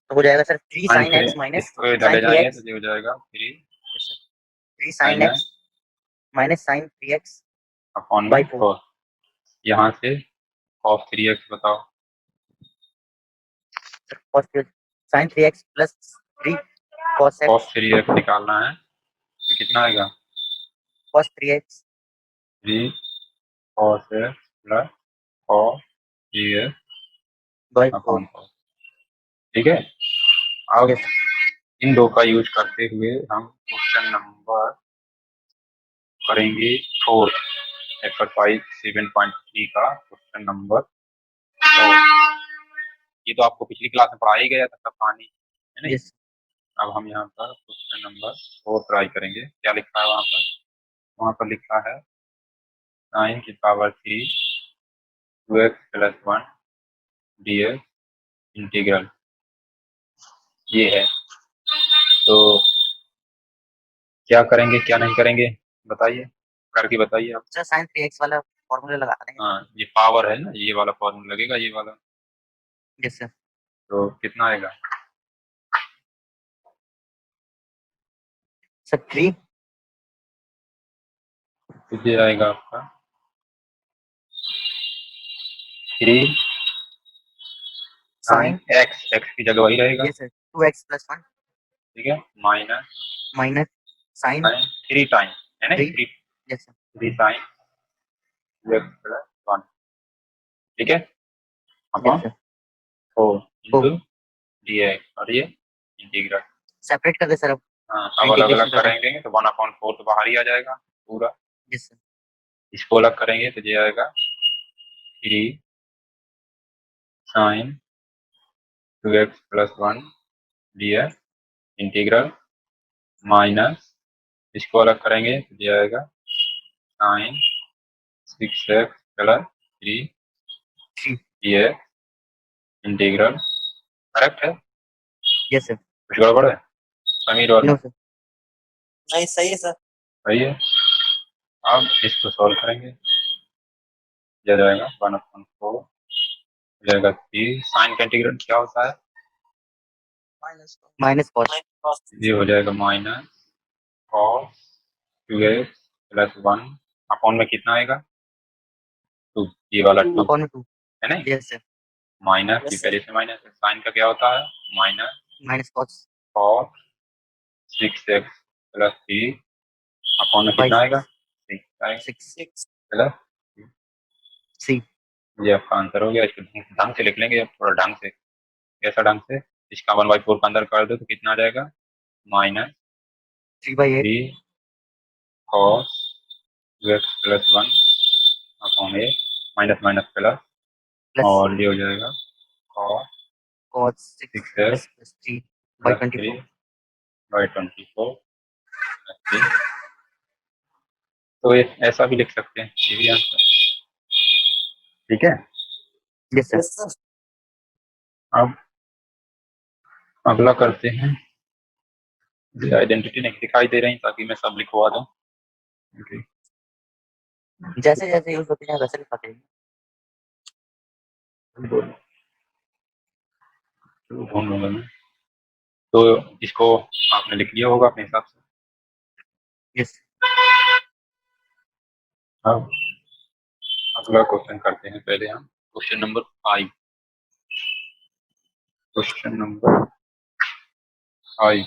तो हो जाएगा sir 3 sin sin 3 x minus इसको sin डाले जाएंगे 3x तो ये हो जाएगा 3 3 sin sin x minus sin 3x upon by में 4 4, यहाँ से cos 3x बताओ। cos sin 3x plus 3 cos x cos 3x निकालना है तो कितना आएगा? cos 3x 3 cos x प्लस cos 3x बाई 4 अपॉन 4, ठीक है। अब यस इन दो का यूज करते हुए हम क्वेश्चन नंबर करेंगे 4, एक्सरसाइज 7.3 का क्वेश्चन नंबर 4। ये तो आपको पिछली क्लास में पढ़ाया ही गया था, सब कहानी है नहीं। यस अब हम यहाँ पर क्वेश्चन नंबर 4 ट्राई करेंगे। क्या लिखा है वहाँ पर? वहाँ पर लिखा है sin की power 3 2x plus 1 dx integral, ये है। तो क्या करेंगे क्या नहीं करेंगे बताइए, करके बताइए आप। सर sin 3x वाला फॉर्मूला लगा देंगे हाँ ये पावर है ना, ये वाला फॉर्मूला लगेगा, ये वाला। यस सर तो कितना आएगा? सर 3 तो ये आएगा आपका 3 sin sin x की जगह वही रहेगा, यस सर 2x प्लस 1 ठीक है, minus minus sin sin 3 time है ना, 3 3 yes sir 3 sin 2x plus 1, ठीक है, यस अपॉन सर 4 तो इंटू dx, और ये इंटीग्रल। सेपरेट कर दे सर अब हाँ अब अलग इंटीग्रेशन अलग कर दे करेंगे तो 1/4 तो बाहर ही आ जाएगा पूरा। यस सर इसको अलग करेंगे तो ये आएगा 3 sin 2x plus 1 dx integral, minus इसको अलग करेंगे तो ये आएगा sin 6x plus 3 3 dx integral. Correct है? यस सर कुछ गड़बड़ है समीर और नो में? सर नहीं सही है सर सही है। अब इसको सॉल्व करेंगे, यह जाएगा 1/4 जाएगा 3 साइन का इंटीग्रल क्या होता है? माइनस cos cos ये हो जाएगा minus cos 2x plus 1 upon में कितना आएगा? 2, ये वाला 2 अपॉन में 2 है ना, यस सर माइनस ये Yes, sir. पहले से माइनस है, साइन का क्या होता है? Minus minus cos cos 6x plus 3 upon में बाई कितना आएगा? 6 आएगा 6 6 प्लस c ये आपका आंसर हो गया। इसको ढंग से लिख लेंगे अब, थोड़ा ढंग से। कैसा ढंग से? इसका 1/4 का अंदर कर दो तो कितना आ जाएगा? -3/8 3/8 cos 2x + 1 upon a, minus minus plus, plus और ये हो जाएगा cos cos 6x 6x + 3/24। 3/24। तो ये ऐसा भी लिख सकते हैं, ये भी आंसर। ठीक है। Yes sir. Yes sir. अब अगला करते हैं। आइडेंटिटी नहीं दिखाई दे रही, ताकि मैं सब लिखवा दूं। Okay. जैसे जैसे यूज होते हैं वैसे लिखाते हैं। बोलो। चलो, ढूंढ लूंगा मैं। तो इसको आपने लिख लिया होगा अपने हिसाब से। यस अब अगला क्वेश्चन करते हैं। पहले हम क्वेश्चन नंबर 5। Question number 5।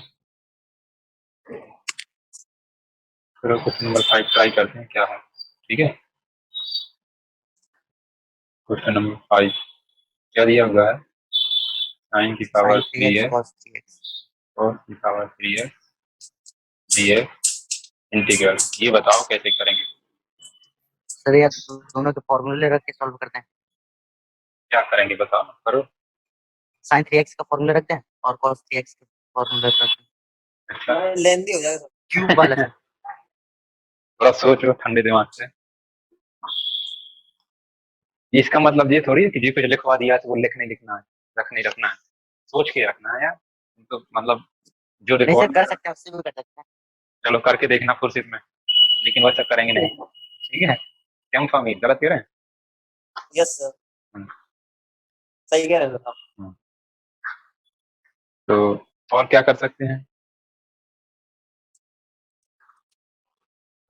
चलो क्वेश्चन नंबर 5 ट्राई करते हैं क्या है। ठीक है। क्वेश्चन नंबर 5 क्या दिया हुआ है? sin की power sin 3x 3x cos 3x। cos की पावर 3x dx इंटीग्रल। ये बताओ कैसे करेंगे? सर ये दोनों के फॉर्मूले रख के सॉल्व करते हैं। क्या करेंगे बताओ, करो। sin 3x का फॉर्मूला रखते हैं और cos 3x का फॉर्मूला रखते हैं। अच्छा, लेंदी हो जाएगा क्यूब वाला सर। थोड़ा सोचो ठंडे दिमाग से। इसका मतलब ये थोड़ी है कि जी कुछ लिखवा दिया तो वो लिख नहीं लिखना है, रख नहीं रखना है। सोच के रखना है यार। तो मतलब जो नहीं देखो, सर कर सकते हैं, उससे भी कर सकते हैं। चलो करके देखना फुर्सत में, लेकिन वैसा करेंगे नहीं। ठीक है। क्यों स्वामी, गलत कह रहे हैं? Yes sir. हम्म, सही कह रहे हो आप। हम्म। तो और क्या कर सकते हैं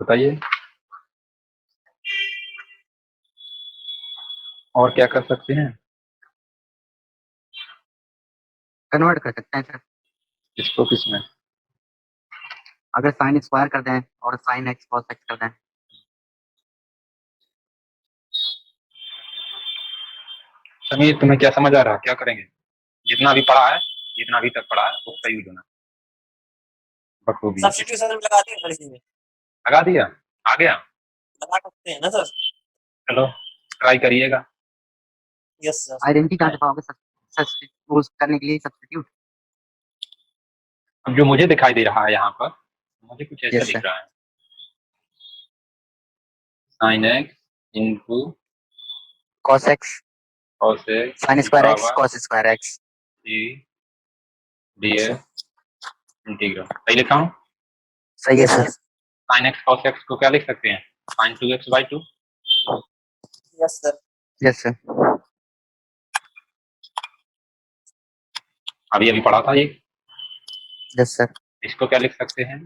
बताइए, और क्या कर सकते हैं? कन्वर्ट कर सकते हैं सर। इसको किसमें? अगर sin स्क्वायर कर दें और sin x cos x कर दें। समीर तुम्हें क्या समझ आ रहा है, क्या करेंगे? जितना भी पढ़ा है, जितना अभी तक पढ़ा है उसका यूज होना बखूबी। सब्स्टिट्यूशन में लगा दिया सर इसमें। लगा दिया? आ गया? लगा सकते हैं ना सर। चलो ट्राई करिएगा। Yes sir. आइडेंटिटी कहाँ से पाओगे सर? सब्स्टिट्यूट करने के लिए सब्स्टिट्यूट। अब जो मुझे दिखाई दे रहा है यहाँ पर, मुझे कुछ ऐसा यस दिख सर। रहा है। sin x into cos x cos x sin की square x power cos square x। 3 dx integral. सही लिखा हूँ? सही है sir. sin x cos x को क्या लिख सकते हैं? sin 2x/2। Yes sir. Yes sir. अभी अभी पढ़ा था ये। Yes sir. इसको क्या लिख सकते हैं?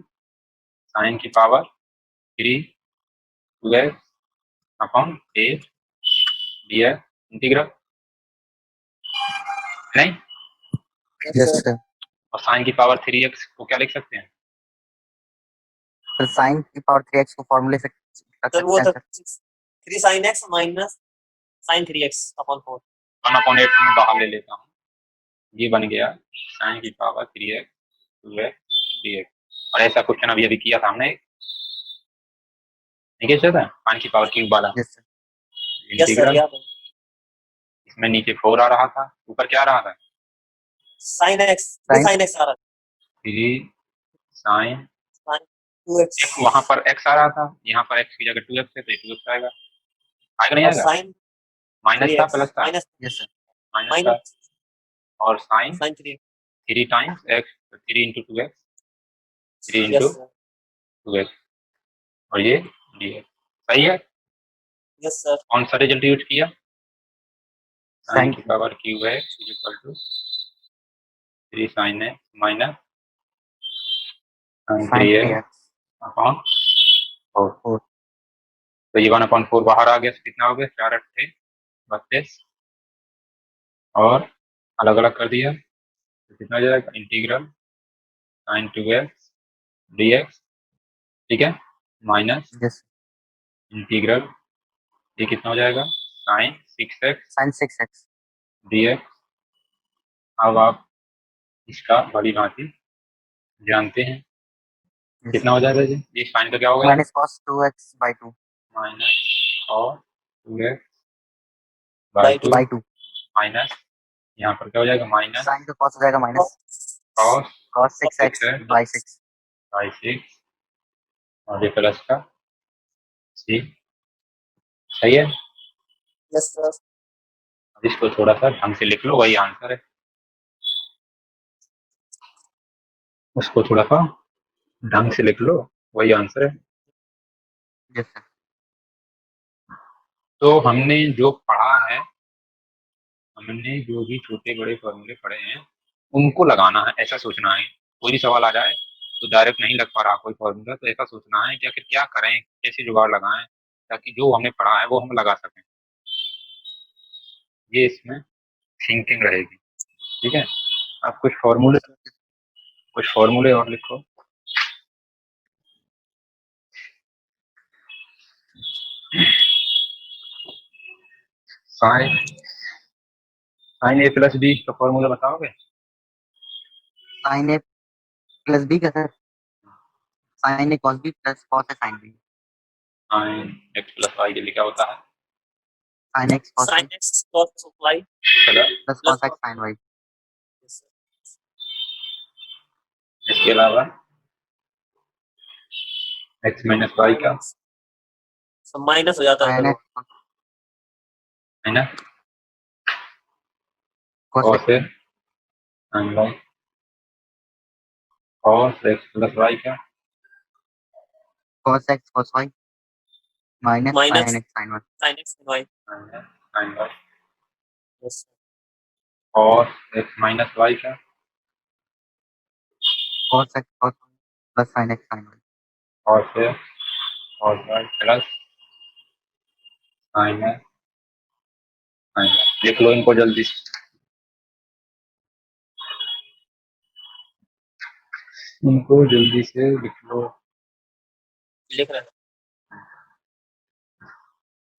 sin की power 3 2x upon 8 dx integral. नहीं? Yes sir. और sin की पावर 3x को क्या लिख सकते हैं? सर sin की पावर 3x को फॉर्मूले से रख सर वो सकते हैं तो sir. 3 sin x minus sin 3x upon 4। 1/8 में बाहर ले लेता हूँ, ये बन गया sin की पावर 3x 2x dx। और ऐसा क्वेश्चन अभी अभी किया था हमने, ठीक है सर, sin की पावर क्यूब वाला yes sir. Yes sir integral. याद है। इसमें नीचे 4 आ रहा था, ऊपर क्या आ रहा था? sin x sin sin x आ रहा 3 sin था। sin 2x एक, वहां पर x आ रहा था, यहाँ पर x की जगह 2x है तो 2x आएगा। आएगा नहीं और आएगा? sin माइनस था 3x प्लस था? Minus yes sir. माइनस था। माइनस और sin sin 3। 3 times x, 3 into 2x, 3 into yes sir. 2x, और ये dx। सही है। Yes sir. कौन सा रिजल्ट यूज किया? sin sin की power cube x equal to 3 sin x minus sin sin 3x 3x upon 4। 4। तो ये 1/4 बाहर आ गया, तो कितना हो गया? 4 8 32, और अलग अलग कर दिया तो कितना हो जाएगा? Integral sin 2x dx। ठीक है, माइनस यस इंटीग्रल, ये कितना हो जाएगा? Sine 6x sin 6x dx। अब आप इसका भली भांति जानते हैं कितना हो जाएगा जी? ये साइन का क्या हो गया? minus cos 2x by 2 minus और 2x By by 2. 2 by 2 minus यहाँ पर क्या हो जाएगा? माइनस sin का cos हो जाएगा minus cos cos 6x 6x by 6 by 6 और ये प्लस का 6। सही है। Yes, sir. अब इसको थोड़ा सा ढंग से लिख लो, वही आंसर है। उसको थोड़ा सा ढंग से लिख लो, वही आंसर है। yes sir तो हमने जो पढ़ा है, हमने जो भी छोटे बड़े फॉर्मूले पढ़े हैं उनको लगाना है, ऐसा सोचना है। कोई भी सवाल आ जाए तो डायरेक्ट नहीं लग पा रहा कोई फॉर्मूला, तो ऐसा सोचना है कि आखिर क्या करें, कैसे जुगाड़ लगाएं ताकि जो हमने पढ़ा है वो हम लगा सकें। ये इसमें थिंकिंग रहेगी। ठीक है। आप कुछ फॉर्मूले और लिखो। Sine sine a plus b का फॉर्मूला बताओगे? sin a plus b का sir sin a cos b plus cos a sin b sine x plus y के लिए क्या होता है? sin x cos Sin y x cos y plus plus plus cos x sin y yes, sir. इसके अलावा x minus y का Minus. So minus हो जाता है sin फिर वो. x है ना, cos cos x ए sine Y, cos X plus Y का cos x cos y minus Minus sin x sin y sin x and y. Minus sine y, Yes, sir. cos x minus y का cos x cos y plus sin x sin y cos x cos y plus sine x sine y. लिख लो इनको जल्दी से, इनको जल्दी से लिख लो। लिख रहे हैं.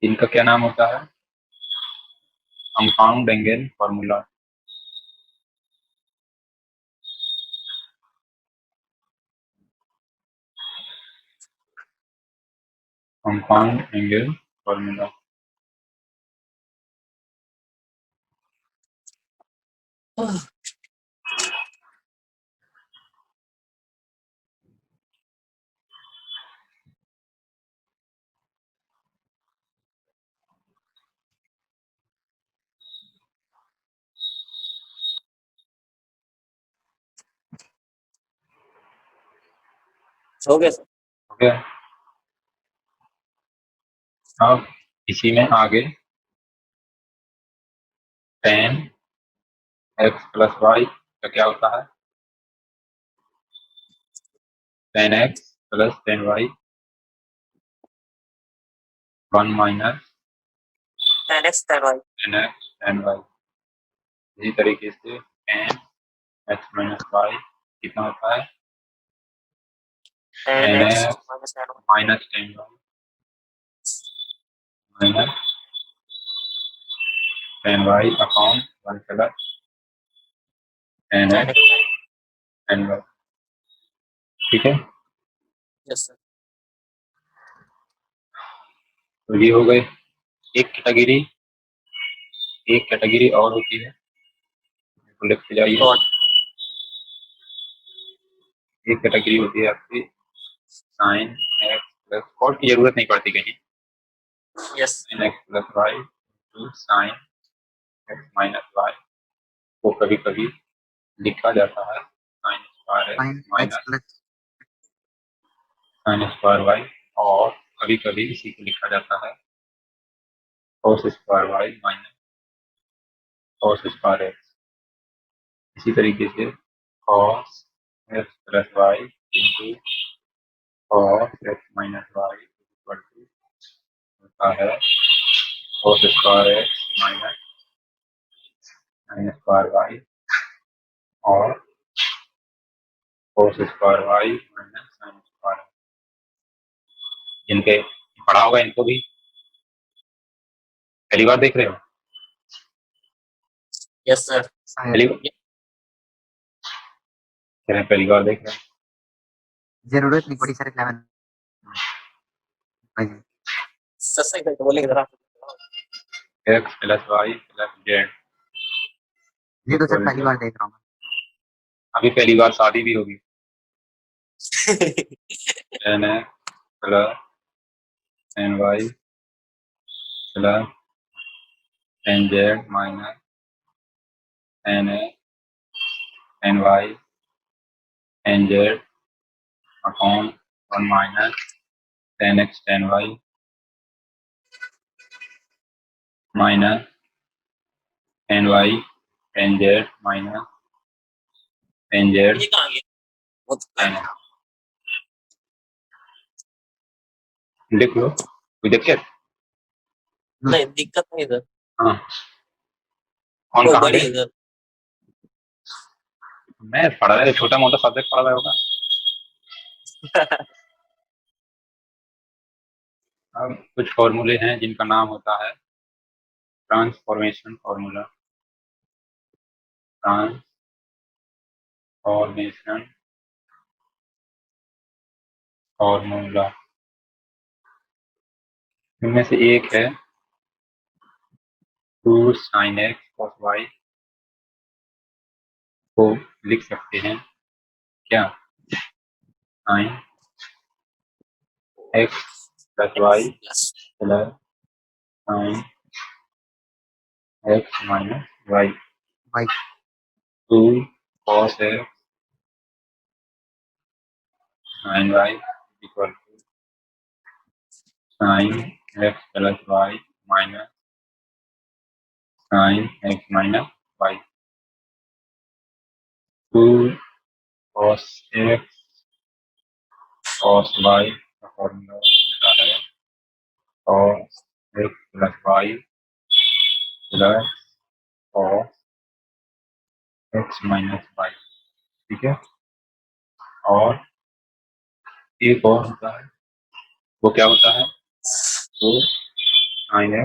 इनका क्या नाम होता है? Compound angle formula. Compound angle formula. हो गया सर. हो गया। अब इसी में आगे tan एक्स प्लस वाई का क्या होता है? tan x plus tan y 1 minus tan x tan y. tan x tan y. इसी तरीके से tan एक्स माइनस वाई कितना होता है? tan tan x x minus tan y. Minus tan y minus tan y upon 1 plus tan tan x x tan y. tan y. ठीक है। Yes, sir. तो ये हो गए एक कैटेगरी। एक कैटेगरी और होती है, तो लिखते जाइए। Go on. एक कैटेगरी होती है आपकी साइन एक्स प्लस, कॉट की जरूरत नहीं पड़ती कहीं। Yes. Sine x plus y to sine x minus y को कभी कभी लिखा जाता है sine square x sin x minus plus sine square y, और कभी कभी इसी को लिखा जाता है cos square y minus cos square x. इसी तरीके से cos x plus y into cos x minus y equal to होता है cos square x minus sine square y और cos square y minus sine square. जिनके पढ़ा होगा इनको भी पहली बार देख रहे हो? Yes sir. पहली बार कह रहे हैं, पहली बार देख रहे हैं। जरूरत नहीं पड़ी सर 11। हाँ जी। सर सही करके बोलेंगे जरा। X plus y plus z ये तो सर पहली बार देख रहा हूँ। अभी पहली बार शादी भी होगी। N x plus n y plus n z minus n x n y n z upon 1 minus ten x ten y minus n y n z minus n z ये कहाँ गया? वो तो एन एक्स। लिख लो, कोई दिक्कत? नहीं दिक्कत नहीं सर। हाँ, कौन कोई कहाँ बड़ी गए? है सर। मैं पढ़ा रहा, छोटा मोटा सब्जेक्ट पढ़ा रहा होगा। अब कुछ फॉर्मूले हैं जिनका नाम होता है ट्रांसफॉर्मेशन फॉर्मूला। ट्रांसफॉर्मेशन फॉर्मूला इनमें से एक है 2 sin x cos y को लिख सकते हैं क्या? sin x plus y plus प्लस sin x minus y y 2 cos x sin y equal to sin x plus y minus sin x minus y 2 cos x cos y का formula होता है cos x plus y plus cos x minus y। ठीक है, और एक और होता है, वो क्या होता है? तो sin x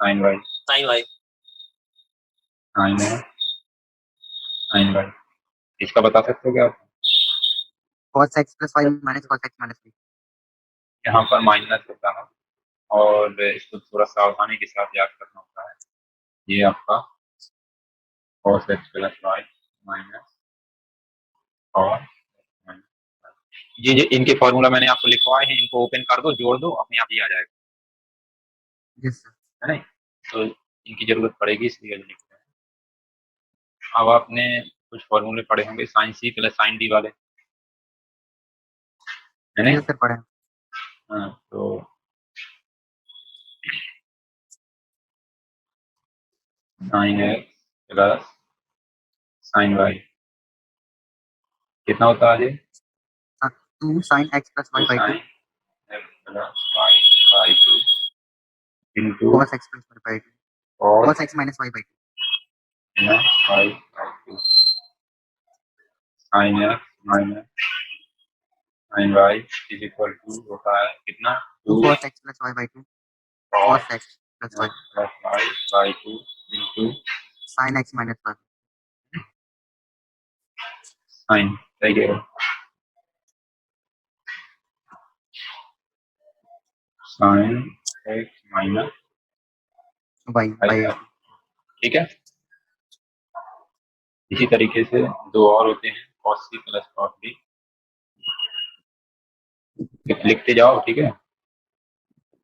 sin y sine y sin x sin y। इसका बता सकते हो क्या? cos x plus y minus cos x minus y. यहाँ पर माइनस होता है और इसको थोड़ा सावधानी के साथ याद करना होता है। ये आपका cos x plus y minus और ये इनके फॉर्मूला मैंने आपको लिखवाए हैं, इनको ओपन कर दो, जोड़ दो, अपने आप ही आ जाएगा, यस सर। है नहीं? तो इनकी जरूरत पड़ेगी इसलिए लिखते हैं। अब आपने कुछ फॉर्मूले पढ़े होंगे sine c plus sine d वाले, है नहीं? यस सर पढ़े। हाँ, तो sine x plus sine y कितना होता है? 2 sin x plus y by 2 sine x plus y by 2 into cos x plus y by 2 cos cos x minus y by 2 minus y by 2 sine x minus sine y is equal to होता है कितना? 2 2 cos x plus y by 2 cos cos x plus y plus y by 2 into sin x minus y sine, सही है, sine x minus y by y. ठीक है, इसी तरीके से दो और होते हैं cos c plus cos b, लिखते जाओ। ठीक है,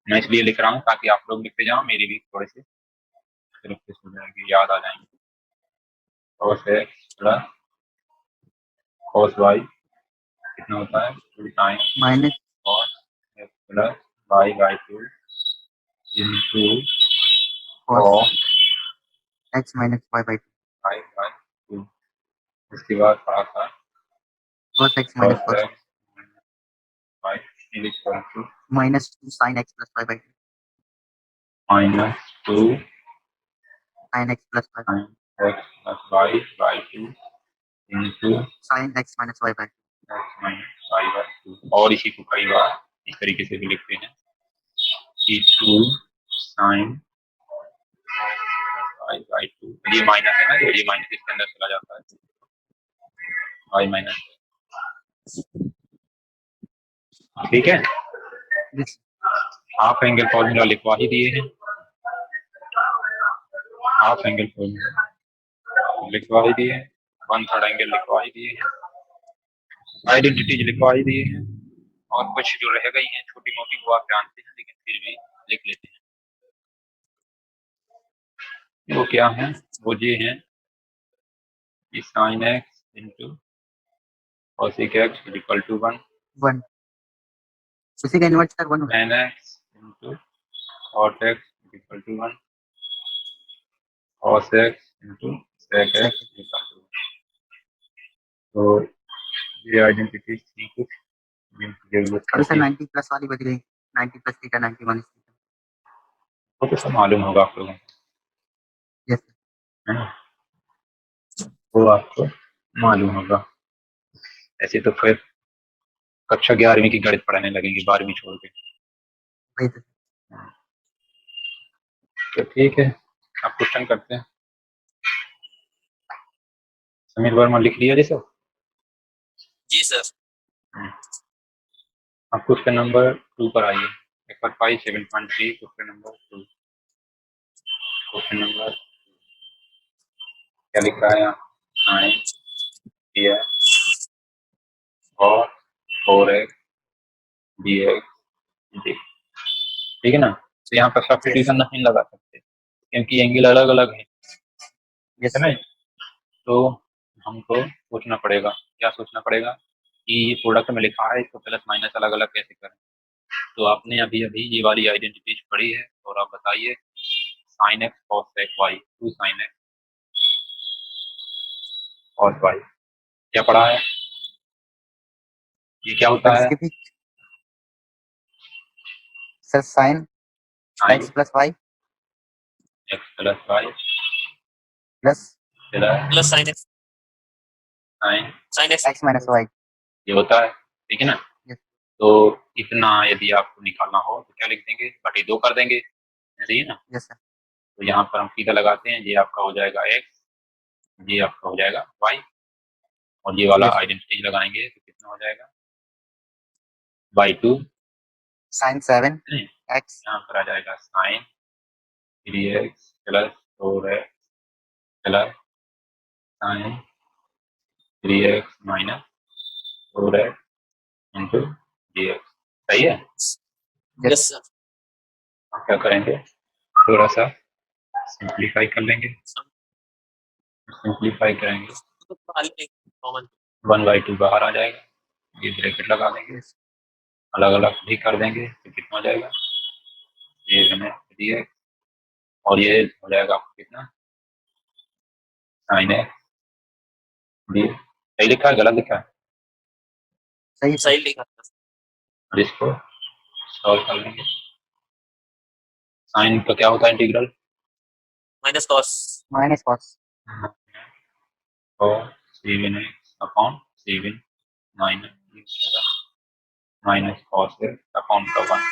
मैं इसलिए लिख रहा हूँ ताकि आप लोग लिखते जाओ, मेरी भी थोड़े से प्रैक्टिस हो जाएगी, याद आ जाएंगे। cos x प्लस cos y कितना होता है? Sine minus cos x plus y by 2 into cos cos x minus y by 2 y by 2। उसके बाद पढ़ा था cos x cos minus cos x y is equal to minus 2 sin x plus y by 2 minus 2 sin x plus y sin x plus y by 2 into sin x minus y by 2 x minus y by 2। और इसी को कई बार इस तरीके से भी लिखते हैं कि 2 sin ये माइनस इसके अंदर चला जाता है, y माइनस, ठीक है। Yes. हाफ एंगल फॉर्मूला लिखवा ही दिए हैं, हाफ एंगल फॉर्मूला लिखवा ही दिए हैं, 1/3 एंगल लिखवा ही दिए हैं, आइडेंटिटीज लिखवा ही दिए हैं, और कुछ जो रह गई हैं छोटी मोटी वो आप जानते हैं, लेकिन फिर भी लिख लेते हैं। वो क्या है, वो ये है कि sine x into cosec x equal to 1, 1 उसी का इन्वर्स तक 1 होगा। tan x into cot x equal to 1, cos x into sec x equal to 1। तो ये आइडेंटिटी थी कुछ जिनकी जरूरत और सर थी, 90 प्लस वाली बच गई, 90 प्लस थीटा 91 is theta। वो तो सब मालूम होगा आप लोगों को, Yes, है ना, वो आपको मालूम होगा। ऐसे तो फिर कक्षा 11वीं की गणित पढ़ाने लगेंगे 12वीं छोड़ के, वही तो। तो ठीक है, आप क्वेश्चन करते हैं। समीर वर्मा लिख लिया जी सब? जी सर। आप क्वेश्चन नंबर 2 पर आइए, exercise 7.3 question number 2। Question number क्या लिख रहा है यहाँ, साइन दिया और 4x dx dy, ठीक है ना। तो यहाँ पर सब्स्टिट्यूशन नहीं लगा सकते क्योंकि एंगल अलग अलग है, Yes, है ना। तो हमको सोचना पड़ेगा, क्या सोचना पड़ेगा कि ये प्रोडक्ट में लिखा है, इसको प्लस माइनस अलग अलग कैसे करें। तो आपने अभी अभी ये वाली आइडेंटिटीज पढ़ी है, और आप बताइए sine x cos x y, 2 sine x cos y, क्या पढ़ा है, ये क्या होता है, इसके भी sir sin sine x plus y x plus y plus plus sine x, sine sine x x minus y। ये होता है, ठीक है ना। Yes, तो इतना यदि आपको निकालना हो तो क्या लिख देंगे, बटे 2 कर देंगे, ऐसे ही ना। yes sir। तो यहाँ पर हम सीधा लगाते हैं, ये आपका हो जाएगा एक्स, ये आपका हो जाएगा वाई, और ये वाला Yes, आइडेंटिटी लगाएंगे तो कितना हो जाएगा, बाई 2, sin 7 x यहाँ पर आ जाएगा sine 3x plus 4x plus sine 3x minus 4x into dx, सही है। Yes sir. हम क्या करेंगे, थोड़ा सा सिंप्लीफाई कर लेंगे, सिंप्लीफाई करेंगे, तो कॉमन 1/2 बाहर आ जाएगा, ये ब्रैकेट लगा देंगे, yes, अलग अलग भी कर देंगे तो कितना हो जाएगा, ये हमें dx, और ये हो जाएगा आपको कितना, साइन एक्स डी, सही लिखा है गलत लिखा है, सही सही लिखा था। और इसको सॉल्व कर लेंगे। साइन का क्या होता है integral, minus cos minus cos और 7x upon 7 minus cos upon का 1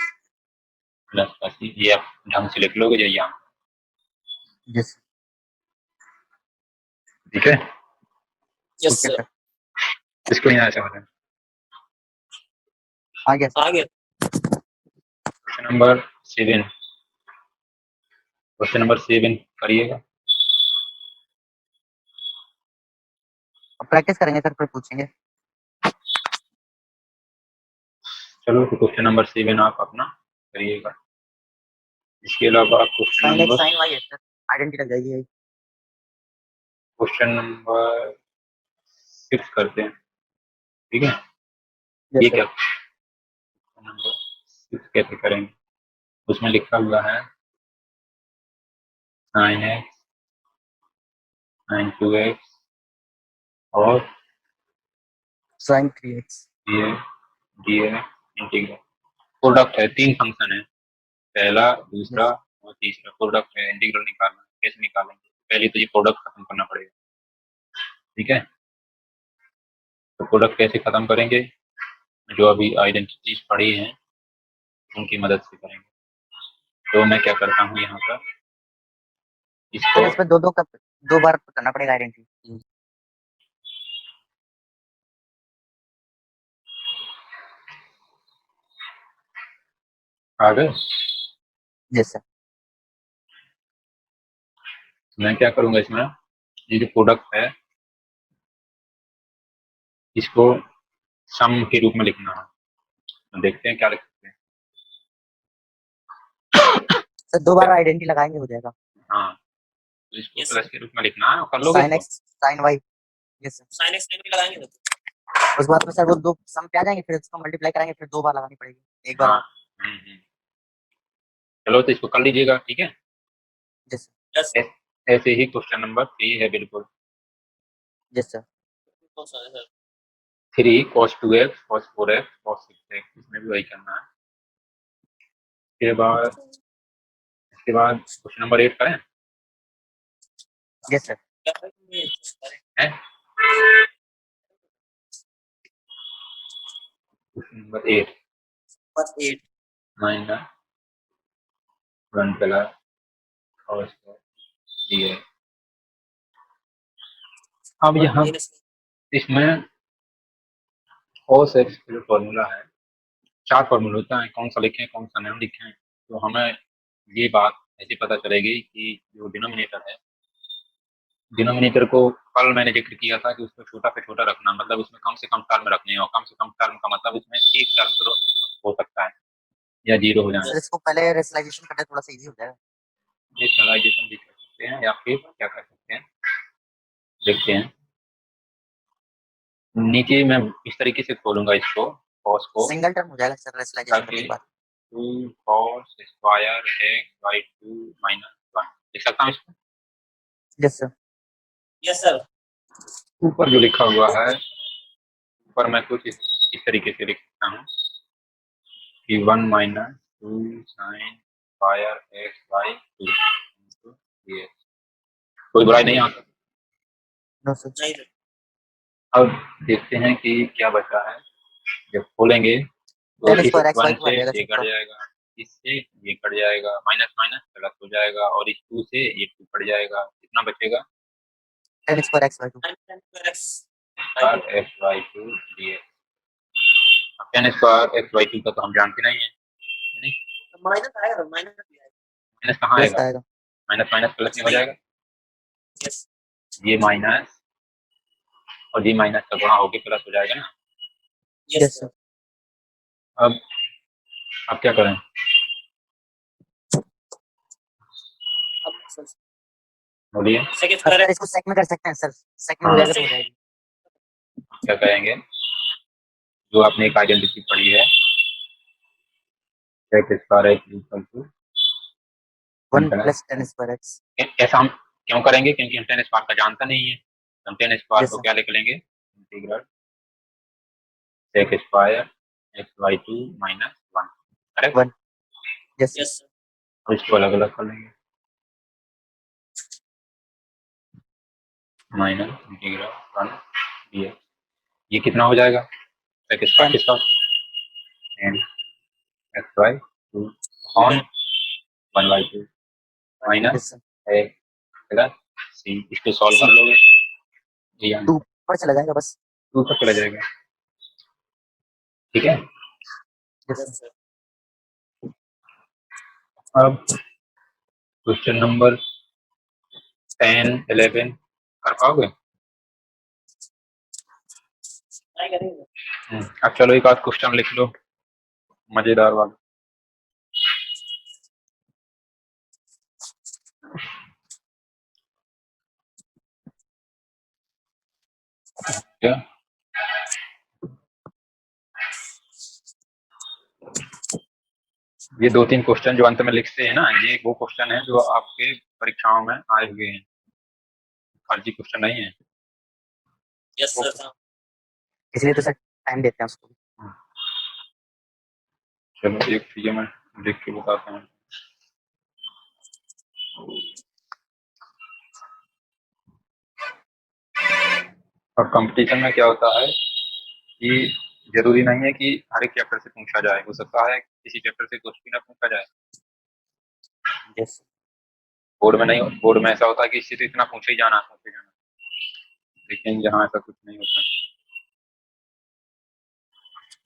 प्लस का सी, ये आप ढंग से लिख लोगे जाइए यहाँ, yes ठीक है। Yes okay sir. sir। इसको यहाँ ऐसे बताएं, आ गया sir। आ गया। क्वेश्चन नंबर 7, क्वेश्चन नंबर 7 करिएगा। प्रैक्टिस करेंगे सर, फिर पूछेंगे। चलो तो क्वेश्चन नंबर 7 आप अपना करिएगा। इसके अलावा question sin x number sin y है सर, आइडेंटिटी लग जाएगी यही। क्वेश्चन नंबर 6 करते हैं, ठीक है। Yes, ये sir। क्या क्वेश्चन नंबर 6 कैसे करेंगे, उसमें लिखा हुआ है साइन एक्स साइन 2x और sin 3x dx integral, product है, 3 फंक्शन है, पहला दूसरा yes, और तीसरा, प्रोडक्ट है, इंटीग्रल निकालना है, कैसे निकालेंगे, पहले तो ये प्रोडक्ट खत्म करना पड़ेगा, ठीक है। तो प्रोडक्ट कैसे खत्म करेंगे, जो अभी आइडेंटिटीज पढ़ी हैं उनकी मदद से करेंगे। तो मैं क्या करता हूँ यहाँ पर, इसको सर इसमें दो दो का 2 बार करना पड़ेगा आइडेंटिटी। आ गए? Yes sir. मैं क्या करूंगा इसमें, ये जो प्रोडक्ट है इसको सम के रूप में लिखना है, तो देखते हैं क्या लिख सकते हैं। सर 2 बार आइडेंटिटी लगाएंगे हो जाएगा। हाँ, तो इसको Yes, प्लस के रूप में लिखना है, और कर लोगे sin इसको? x sin y। Yes sir. Sine x भी लगाएंगे ना। उसके बाद में सर वो 2 सम पे आ जाएंगे, फिर उसको मल्टीप्लाई करेंगे, फिर 2 बार लगानी पड़ेगी, एक बार हाँ, और। चलो तो इसको कर लीजिएगा, ठीक है। यस यस ऐसे ही क्वेश्चन नंबर 3 है बिल्कुल, यस सर। तो sir 3 cos 2x cos 4x cos 6x, इसमें भी वही करना है। इसके बाद क्वेश्चन नंबर 8 करें यस सर। हैं? क्वेश्चन नंबर 8 बस 8 माइनस 1 प्लस cos dx। अब यहाँ इसमें cos x का जो फॉर्मूला है, 4 फॉर्मूला होता है, कौन सा लिखें कौन सा नहीं लिखें, तो हमें ये बात ऐसे पता चलेगी कि जो डिनोमिनेटर है, डिनोमिनेटर को कल मैंने जिक्र किया था कि उसको छोटा से छोटा रखना, मतलब उसमें कम से कम टर्म रखने हैं, और कम से कम टर्म का मतलब उसमें एक टर्म तो हो सकता है या जीरो हो जाए। सर इसको पहले रेशनलाइजेशन करना थोड़ा सा इजी हो जाएगा। रेशनलाइजेशन भी कर सकते हैं या फिर क्या कर सकते हैं, देखते हैं। नीचे मैं इस तरीके से खोलूंगा इसको, cos को, सिंगल टर्म हो जाएगा सर रेशनलाइजेशन करने ताकि के बाद। 2 cos square x by 2 minus 1 लिख सकता हूँ इसको। Yes sir. यस सर ऊपर जो लिखा हुआ है, ऊपर मैं कुछ इस तरीके से लिख सकता हूँ कि 1 minus 2 sine square x by 2 ये, कोई बुराई नहीं आ सकती। No sir. नहीं सर अब देखते हैं कि क्या बचा है, जब खोलेंगे तो 10 इस स्क्वायर x बाई 1 2 आ से जाएगा ये सर कट पूरा। जाएगा, इससे ये कट जाएगा, माइनस माइनस प्लस हो जाएगा, और इस 2 से ये 2 कट जाएगा, कितना बचेगा? 10 square x by 2। 10 square x by 2 dx। अब 10 स्क्वायर एक्स बाई 2 का तो हम जानते नहीं है, नहीं, माइनस आएगा, माइनस माइनस कहाँ प्लस आएगा? आएगा। माइनस माइनस प्लस नहीं हो जाएगा? यस ये माइनस और ये माइनस का गुणा होके प्लस हो जाएगा ना। Yes yes sir. अब क्या करें? अब बोलिए सेकंड अब स्क्वायर सर इसको सेक में कर सकते हैं सर, सेक में हो हाँ। जाएगा तो हो जाएगी। क्या कहेंगे, जो आपने एक आइडेंटिटी पढ़ी है, x square x equal to 1 plus 10 square x। ऐसा हम क्यों करेंगे, क्योंकि हम 10 स्क्वायर का जानता नहीं है, हम 10 स्क्वायर यस को सर। क्या लिख लेंगे, integral sec square x by 2 minus 1, correct. 1। Yes sir. Yes और इसको अलग अलग कर लेंगे, माइनस इंटीग्रल 1 dx। ये कितना हो जाएगा, सेक स्क्वायर 10। किसका, N X by 2 on 1 by 2 minus yes sir. X plus C, इसको सॉल्व कर लोगे, ये 2 पर चला जाएगा बस। 2 तक चला जाएगा, ठीक है। Yes yes sir. सर अब क्वेश्चन नंबर 10 11 कर पाओगे? ट्राई करेंगे। अब चलो एक आध क्वेश्चन लिख लो, मजेदार वाला। क्या ये 2-3 क्वेश्चन जो अंत में लिखते हैं ना, ये वो क्वेश्चन है जो आपके परीक्षाओं में आए हुए हैं, फर्जी क्वेश्चन नहीं है। यस सर इसलिए तो सर टाइम देते हैं उसको। चलो एक चीज मैं लिख के बताता हूँ। अब कंपटीशन में क्या होता है कि जरूरी नहीं है कि हर एक चैप्टर से पूछा जाए, हो सकता है किसी चैप्टर से कुछ भी ना पूछा जाए। यस। बोर्ड में नहीं, बोर्ड में ऐसा होता है कि इससे तो इतना पूछे ही जाना है, लेकिन यहाँ ऐसा कुछ नहीं होता।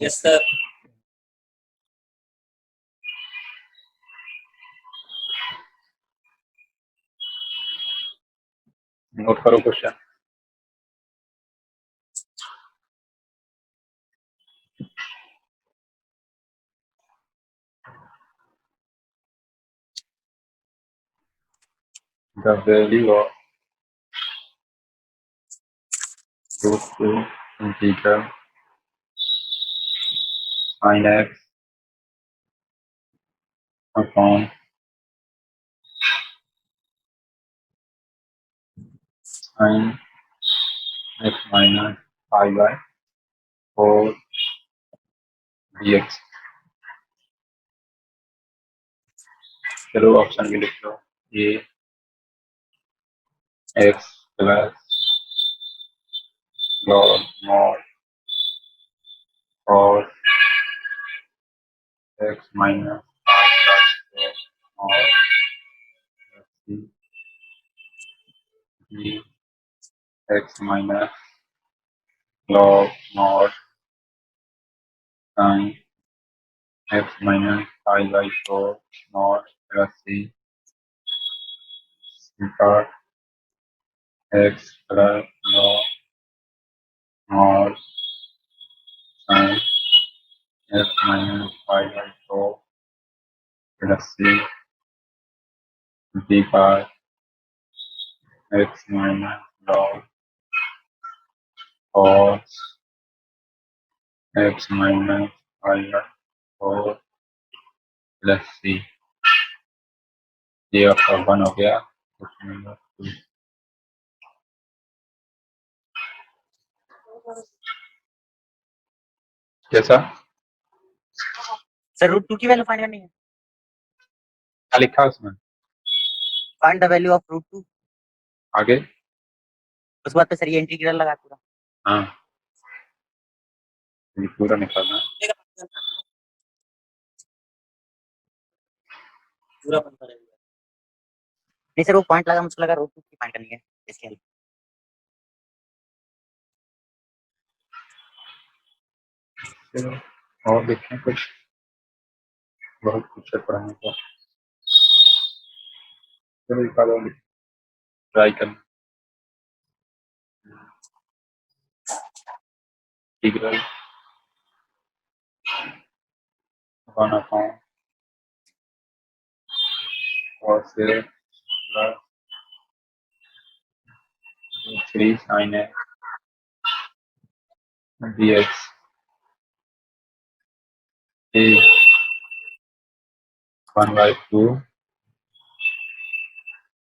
Yes sir. नोट करो question. The value of root 2 integral sin x upon sin x minus pi by 4 dx। चलो ऑप्शन भी लिख लो। ये x प्लस log mod और x minus pi by 4 और d x minus log mod sin x minus pi by 4 mod plus c dot x plus log mod sin x minus pi by 4 plus c d pi x minus log cos x minus pi by 4 plus c। ये आपका 1 हो गया। कैसा sir root 2 की value find करनी है। क्या लिखा है उसमें? Find the value of root 2। आगे उसके बाद पे सर ये इंटीग्रल लगा पूरा। हाँ, ये पूरा निकालना है। पूरा बनता रहेगा। नहीं सर वो पॉइंट लगा, मुझको लगा रूट 2 की फाइंड करनी है इसके लिए। चलो और देखें कुछ, बहुत कुछ है पढ़ाने का। चलो निकालो, ट्राई करना। इंटीग्रल 1 अपॉन cos से plus 3 sin x dx is 1/2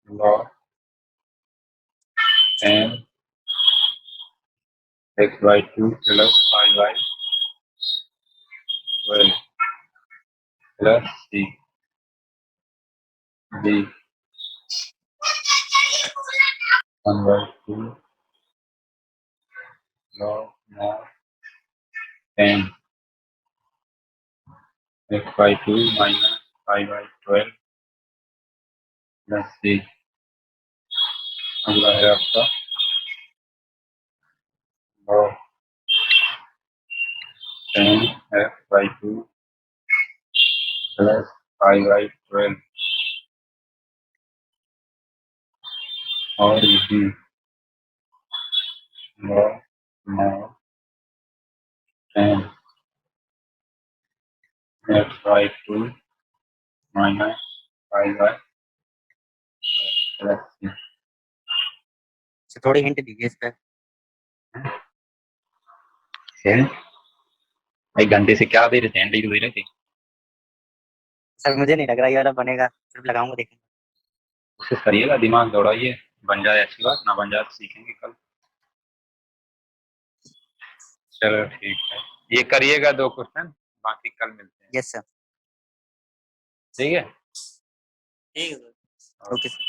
log n x/2 plus pi by 12 plus c d 1/2 log mod n x/2 minus pi by 12 plus c। अगला है आपका log n x/2 plus pi by 12 और d log mod n x/2 minus pi by plus c। Sir थोड़ी hint दीजिए इस पे। एक घंटे से क्या दे रहे थे? एंडी दे रहे थे। सर मुझे नहीं लग रहा ये वाला बनेगा, सिर्फ लगाऊंगा देखेंगे। कोशिश करिएगा, दिमाग दौड़ाइए, बन जाए अच्छी बात, ना बन जाए तो सीखेंगे कल। चलो ठीक है, ये करिएगा 2 क्वेश्चन, बाकी कल मिलते हैं। Yes sir. ठीक है। ठीक है सर। Okay sir.